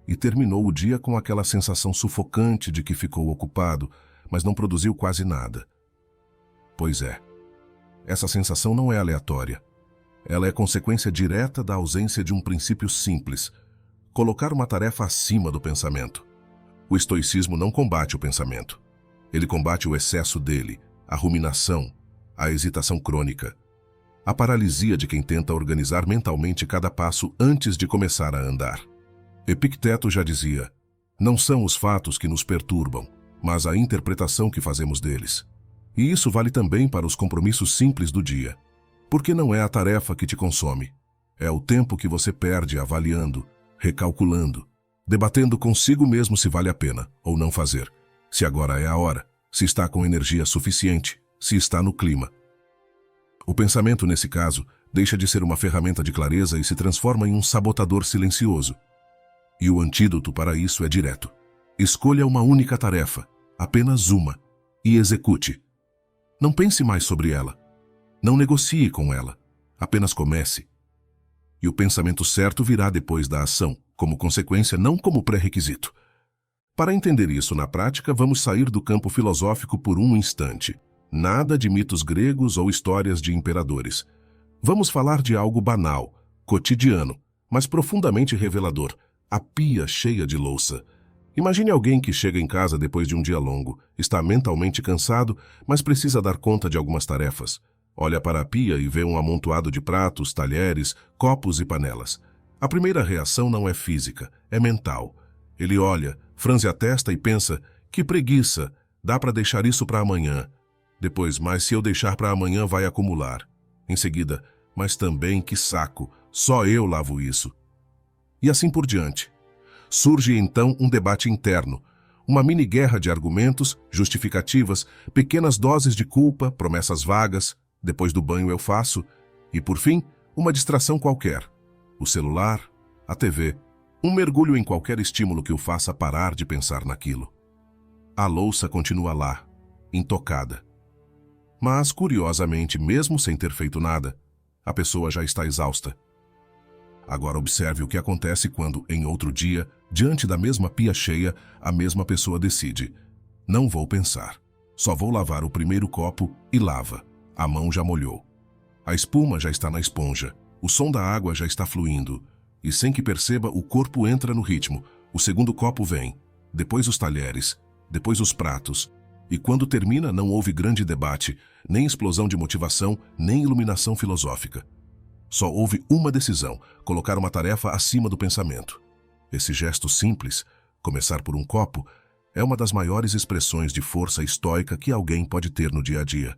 e terminou o dia com aquela sensação sufocante de que ficou ocupado, mas não produziu quase nada. Pois é, essa sensação não é aleatória. Ela é consequência direta da ausência de um princípio simples: colocar uma tarefa acima do pensamento. O estoicismo não combate o pensamento. Ele combate o excesso dele, a ruminação, a hesitação crônica, a paralisia de quem tenta organizar mentalmente cada passo antes de começar a andar. Epicteto já dizia: não são os fatos que nos perturbam, mas a interpretação que fazemos deles. E isso vale também para os compromissos simples do dia. Porque não é a tarefa que te consome, é o tempo que você perde avaliando, recalculando, debatendo consigo mesmo se vale a pena ou não fazer, se agora é a hora, se está com energia suficiente, se está no clima. O pensamento, nesse caso, deixa de ser uma ferramenta de clareza e se transforma em um sabotador silencioso. E o antídoto para isso é direto. Escolha uma única tarefa, apenas uma, e execute. Não pense mais sobre ela. Não negocie com ela. Apenas comece. E o pensamento certo virá depois da ação, como consequência, não como pré-requisito. Para entender isso na prática, vamos sair do campo filosófico por um instante. Nada de mitos gregos ou histórias de imperadores. Vamos falar de algo banal, cotidiano, mas profundamente revelador: a pia cheia de louça. Imagine alguém que chega em casa depois de um dia longo, está mentalmente cansado, mas precisa dar conta de algumas tarefas. Olha para a pia e vê um amontoado de pratos, talheres, copos e panelas. A primeira reação não é física, é mental. Ele olha, franze a testa e pensa: que preguiça, dá para deixar isso para amanhã. Depois: mas se eu deixar para amanhã vai acumular. Em seguida: mas também que saco, só eu lavo isso. E assim por diante. Surge então um debate interno, uma mini-guerra de argumentos, justificativas, pequenas doses de culpa, promessas vagas, depois do banho eu faço, e por fim, uma distração qualquer. O celular, a TV, um mergulho em qualquer estímulo que o faça parar de pensar naquilo. A louça continua lá, intocada. Mas, curiosamente, mesmo sem ter feito nada, a pessoa já está exausta. Agora observe o que acontece quando, em outro dia, diante da mesma pia cheia, a mesma pessoa decide: não vou pensar, só vou lavar o primeiro copo e lava. A mão já molhou. A espuma já está na esponja, o som da água já está fluindo, e sem que perceba, o corpo entra no ritmo. O segundo copo vem, depois os talheres, depois os pratos, e quando termina não houve grande debate, nem explosão de motivação, nem iluminação filosófica. Só houve uma decisão: colocar uma tarefa acima do pensamento. Esse gesto simples, começar por um copo, é uma das maiores expressões de força estoica que alguém pode ter no dia a dia.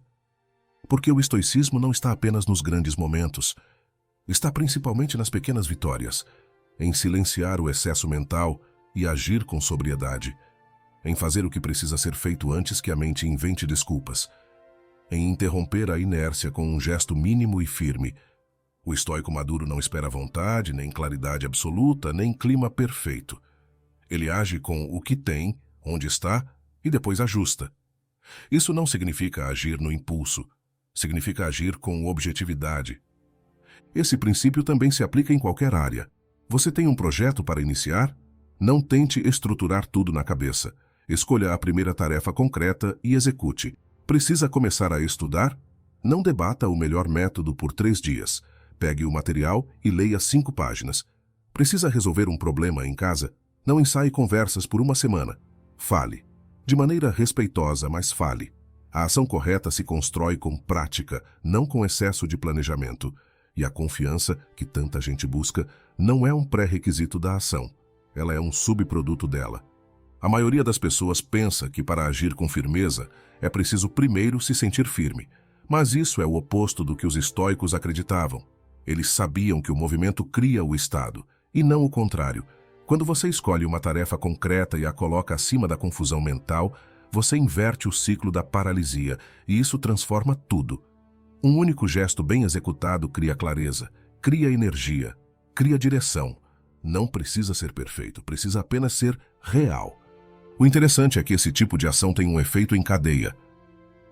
Porque o estoicismo não está apenas nos grandes momentos, está principalmente nas pequenas vitórias, em silenciar o excesso mental e agir com sobriedade, em fazer o que precisa ser feito antes que a mente invente desculpas, em interromper a inércia com um gesto mínimo e firme. O estoico maduro não espera vontade, nem claridade absoluta, nem clima perfeito. Ele age com o que tem, onde está, e depois ajusta. Isso não significa agir no impulso, significa agir com objetividade. Esse princípio também se aplica em qualquer área. Você tem um projeto para iniciar? Não tente estruturar tudo na cabeça. Escolha a primeira tarefa concreta e execute. Precisa começar a estudar? Não debata o melhor método por 3 dias. Pegue o material e leia 5 páginas. Precisa resolver um problema em casa? Não ensaie conversas por 1 semana. Fale. De maneira respeitosa, mas fale. A ação correta se constrói com prática, não com excesso de planejamento. E a confiança, que tanta gente busca, não é um pré-requisito da ação. Ela é um subproduto dela. A maioria das pessoas pensa que para agir com firmeza é preciso primeiro se sentir firme. Mas isso é o oposto do que os estoicos acreditavam. Eles sabiam que o movimento cria o estado, e não o contrário. Quando você escolhe uma tarefa concreta e a coloca acima da confusão mental, você inverte o ciclo da paralisia, e isso transforma tudo. Um único gesto bem executado cria clareza, cria energia, cria direção. Não precisa ser perfeito, precisa apenas ser real. O interessante é que esse tipo de ação tem um efeito em cadeia.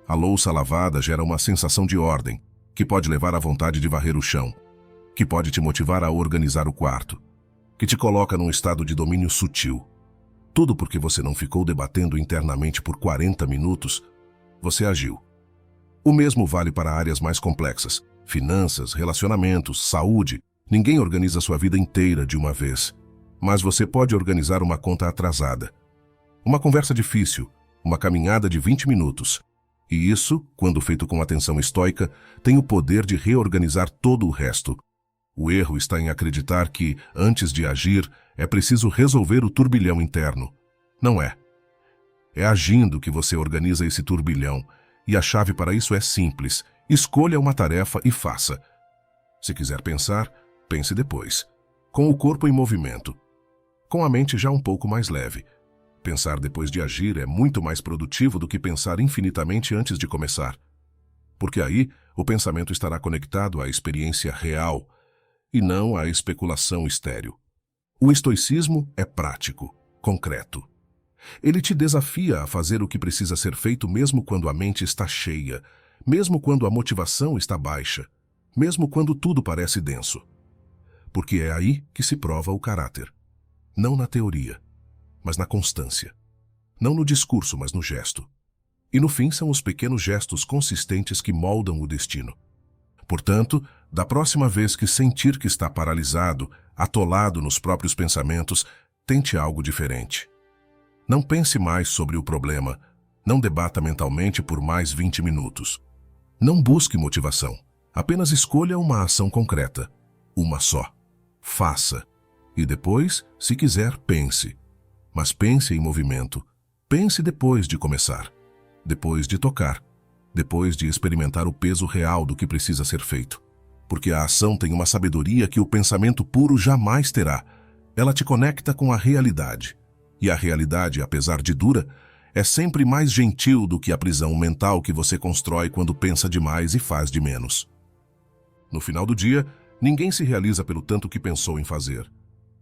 A louça lavada gera uma sensação de ordem, que pode levar à vontade de varrer o chão, que pode te motivar a organizar o quarto, que te coloca num estado de domínio sutil. Tudo porque você não ficou debatendo internamente por 40 minutos, você agiu. O mesmo vale para áreas mais complexas: finanças, relacionamentos, saúde. Ninguém organiza sua vida inteira de uma vez, mas você pode organizar uma conta atrasada, uma conversa difícil, uma caminhada de 20 minutos. E isso, quando feito com atenção estoica, tem o poder de reorganizar todo o resto. O erro está em acreditar que, antes de agir, é preciso resolver o turbilhão interno. Não é. É agindo que você organiza esse turbilhão, e a chave para isso é simples: escolha uma tarefa e faça. Se quiser pensar, pense depois, com o corpo em movimento, com a mente já um pouco mais leve. Pensar depois de agir é muito mais produtivo do que pensar infinitamente antes de começar. Porque aí, o pensamento estará conectado à experiência real, e não à especulação estéril. O estoicismo é prático, concreto. Ele te desafia a fazer o que precisa ser feito mesmo quando a mente está cheia, mesmo quando a motivação está baixa, mesmo quando tudo parece denso. Porque é aí que se prova o caráter. Não na teoria, mas na constância. Não no discurso, mas no gesto. E no fim são os pequenos gestos consistentes que moldam o destino. Portanto, da próxima vez que sentir que está paralisado, atolado nos próprios pensamentos, tente algo diferente. Não pense mais sobre o problema, não debata mentalmente por mais 20 minutos. Não busque motivação, apenas escolha uma ação concreta, uma só. Faça. E depois, se quiser, pense. Mas pense em movimento. Pense depois de começar, depois de tocar, depois de experimentar o peso real do que precisa ser feito. Porque a ação tem uma sabedoria que o pensamento puro jamais terá. Ela te conecta com a realidade. E a realidade, apesar de dura, é sempre mais gentil do que a prisão mental que você constrói quando pensa demais e faz de menos. No final do dia, ninguém se realiza pelo tanto que pensou em fazer,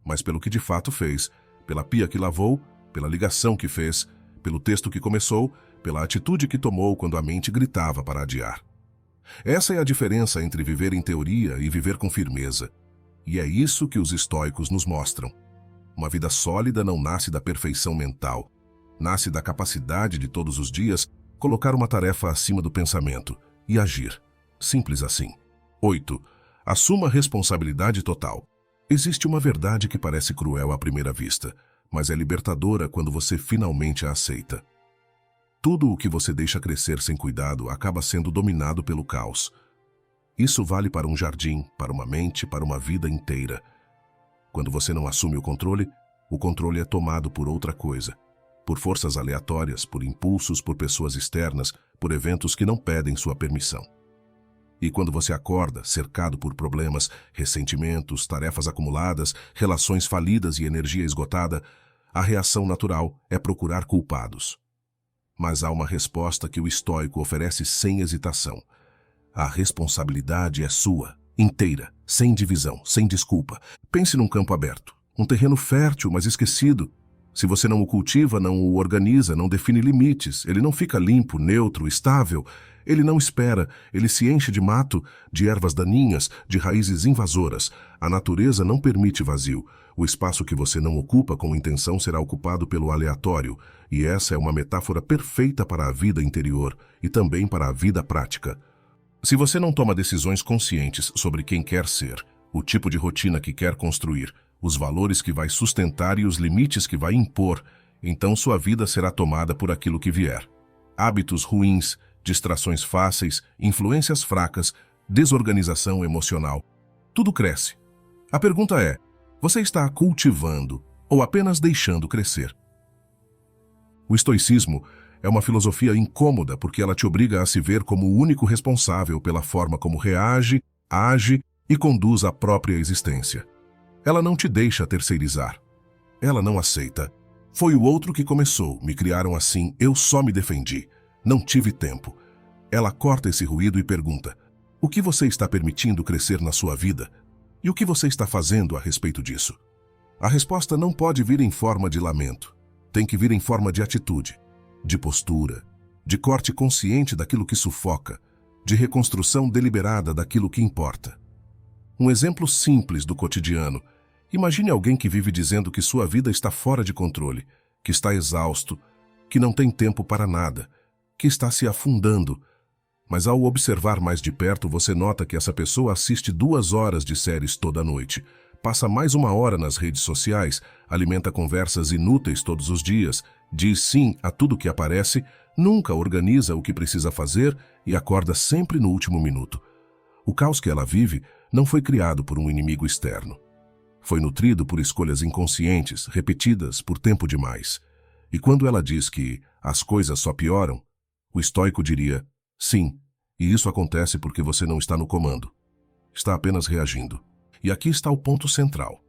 mas pelo que de fato fez, pela pia que lavou, pela ligação que fez, pelo texto que começou, pela atitude que tomou quando a mente gritava para adiar. Essa é a diferença entre viver em teoria e viver com firmeza. E é isso que os estoicos nos mostram. Uma vida sólida não nasce da perfeição mental. Nasce da capacidade de todos os dias colocar uma tarefa acima do pensamento e agir. Simples assim. 8. Assuma responsabilidade total. Existe uma verdade que parece cruel à primeira vista, mas é libertadora quando você finalmente a aceita. Tudo o que você deixa crescer sem cuidado acaba sendo dominado pelo caos. Isso vale para um jardim, para uma mente, para uma vida inteira. Quando você não assume o controle é tomado por outra coisa. Por forças aleatórias, por impulsos, por pessoas externas, por eventos que não pedem sua permissão. E quando você acorda, cercado por problemas, ressentimentos, tarefas acumuladas, relações falidas e energia esgotada, a reação natural é procurar culpados. Mas há uma resposta que o estoico oferece sem hesitação. A responsabilidade é sua, inteira, sem divisão, sem desculpa. Pense num campo aberto, um terreno fértil, mas esquecido. Se você não o cultiva, não o organiza, não define limites, ele não fica limpo, neutro, estável. Ele não espera, ele se enche de mato, de ervas daninhas, de raízes invasoras. A natureza não permite vazio. O espaço que você não ocupa com intenção será ocupado pelo aleatório. E essa é uma metáfora perfeita para a vida interior e também para a vida prática. Se você não toma decisões conscientes sobre quem quer ser, o tipo de rotina que quer construir, os valores que vai sustentar e os limites que vai impor, então sua vida será tomada por aquilo que vier. Hábitos ruins, distrações fáceis, influências fracas, desorganização emocional. Tudo cresce. A pergunta é, você está cultivando ou apenas deixando crescer? O estoicismo é uma filosofia incômoda porque ela te obriga a se ver como o único responsável pela forma como reage, age e conduz a própria existência. Ela não te deixa terceirizar. Ela não aceita. Foi o outro que começou, me criaram assim, eu só me defendi. Não tive tempo. Ela corta esse ruído e pergunta, o que você está permitindo crescer na sua vida? E o que você está fazendo a respeito disso? A resposta não pode vir em forma de lamento. Tem que vir em forma de atitude, de postura, de corte consciente daquilo que sufoca, de reconstrução deliberada daquilo que importa. Um exemplo simples do cotidiano. Imagine alguém que vive dizendo que sua vida está fora de controle, que está exausto, que não tem tempo para nada, que está se afundando. Mas ao observar mais de perto, você nota que essa pessoa assiste 2 horas de séries toda noite, passa mais 1 hora nas redes sociais, alimenta conversas inúteis todos os dias, diz sim a tudo que aparece, nunca organiza o que precisa fazer e acorda sempre no último minuto. O caos que ela vive não foi criado por um inimigo externo. Foi nutrido por escolhas inconscientes, repetidas por tempo demais. E quando ela diz que as coisas só pioram, o estoico diria, sim, e isso acontece porque você não está no comando. Está apenas reagindo. E aqui está o ponto central.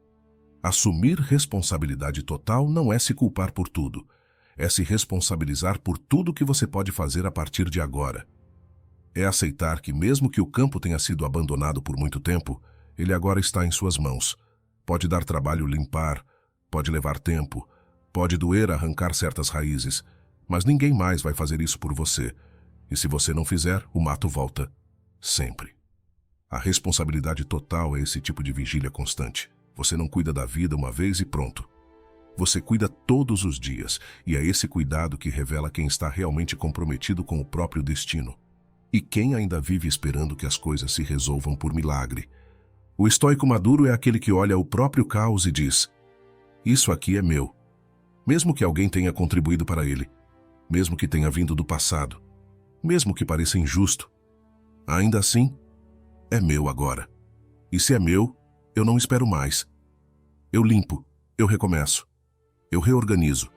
Assumir responsabilidade total não é se culpar por tudo. É se responsabilizar por tudo que você pode fazer a partir de agora. É aceitar que mesmo que o campo tenha sido abandonado por muito tempo, ele agora está em suas mãos. Pode dar trabalho limpar, pode levar tempo, pode doer arrancar certas raízes, mas ninguém mais vai fazer isso por você. E se você não fizer, o mato volta. Sempre. A responsabilidade total é esse tipo de vigília constante. Você não cuida da vida uma vez e pronto. Você cuida todos os dias, e é esse cuidado que revela quem está realmente comprometido com o próprio destino. E quem ainda vive esperando que as coisas se resolvam por milagre. O estoico maduro é aquele que olha o próprio caos e diz, isso aqui é meu. Mesmo que alguém tenha contribuído para ele, mesmo que tenha vindo do passado, mesmo que pareça injusto, ainda assim, é meu agora. E se é meu, eu não espero mais. Eu limpo, eu recomeço, eu reorganizo.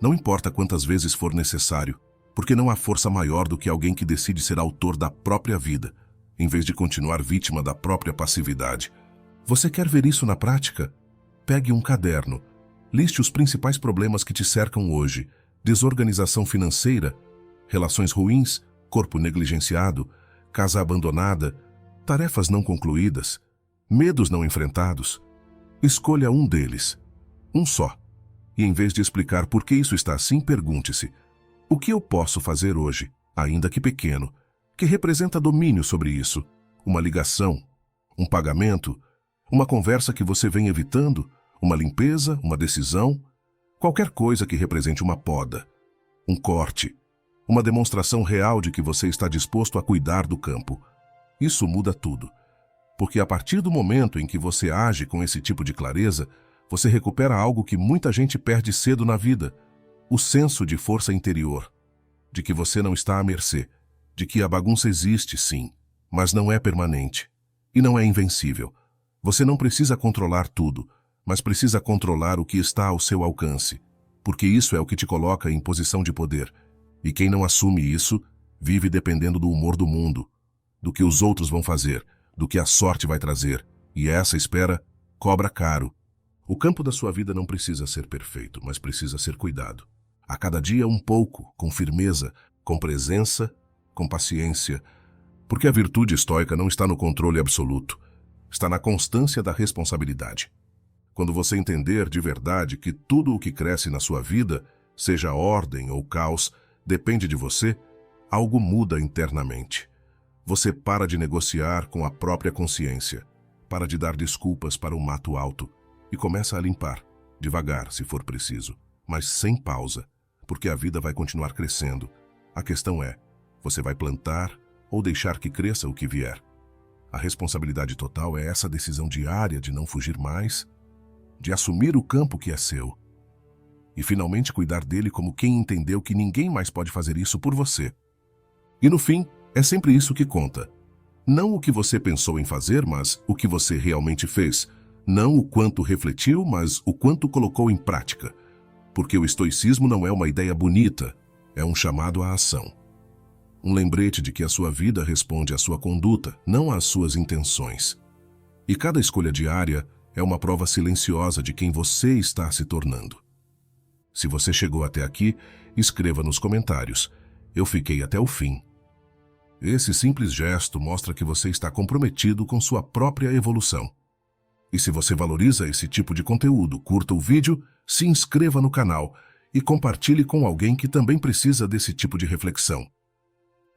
Não importa quantas vezes for necessário, porque não há força maior do que alguém que decide ser autor da própria vida, em vez de continuar vítima da própria passividade. Você quer ver isso na prática? pegue um caderno. Liste os principais problemas que te cercam hoje: desorganização financeira, relações ruins, corpo negligenciado, casa abandonada, tarefas não concluídas, medos não enfrentados. Escolha um deles, um só. E em vez de explicar por que isso está assim, pergunte-se: o que eu posso fazer hoje, ainda que pequeno, que representa domínio sobre isso? Uma ligação, um pagamento, uma conversa que você vem evitando, uma limpeza, uma decisão, qualquer coisa que represente uma poda, um corte, uma demonstração real de que você está disposto a cuidar do campo. Isso muda tudo, porque a partir do momento em que você age com esse tipo de clareza, você recupera algo que muita gente perde cedo na vida: o senso de força interior, de que você não está à mercê, de que a bagunça existe, sim, mas não é permanente e não é invencível. Você não precisa controlar tudo, mas precisa controlar o que está ao seu alcance, porque isso é o que te coloca em posição de poder. E quem não assume isso, vive dependendo do humor do mundo, do que os outros vão fazer, do que a sorte vai trazer, e essa espera cobra caro. O campo da sua vida não precisa ser perfeito, mas precisa ser cuidado. A cada dia um pouco, com firmeza, com presença, com paciência, porque a virtude estoica não está no controle absoluto, está na constância da responsabilidade. Quando você entender de verdade que tudo o que cresce na sua vida, seja ordem ou caos, depende de você, algo muda internamente. Você para de negociar com a própria consciência, para de dar desculpas para o mato alto e começa a limpar, devagar se for preciso, mas sem pausa, porque a vida vai continuar crescendo. A questão é, você vai plantar ou deixar que cresça o que vier? A responsabilidade total é essa decisão diária de não fugir mais, de assumir o campo que é seu e finalmente cuidar dele como quem entendeu que ninguém mais pode fazer isso por você. E no fim, é sempre isso que conta. Não o que você pensou em fazer, mas o que você realmente fez. Não o quanto refletiu, mas o quanto colocou em prática. Porque o estoicismo não é uma ideia bonita, é um chamado à ação. Um lembrete de que a sua vida responde à sua conduta, não às suas intenções. E cada escolha diária é uma prova silenciosa de quem você está se tornando. Se você chegou até aqui, escreva nos comentários: eu fiquei até o fim. Esse simples gesto mostra que você está comprometido com sua própria evolução. E se você valoriza esse tipo de conteúdo, curta o vídeo, se inscreva no canal e compartilhe com alguém que também precisa desse tipo de reflexão.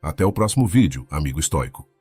Até o próximo vídeo, amigo estoico.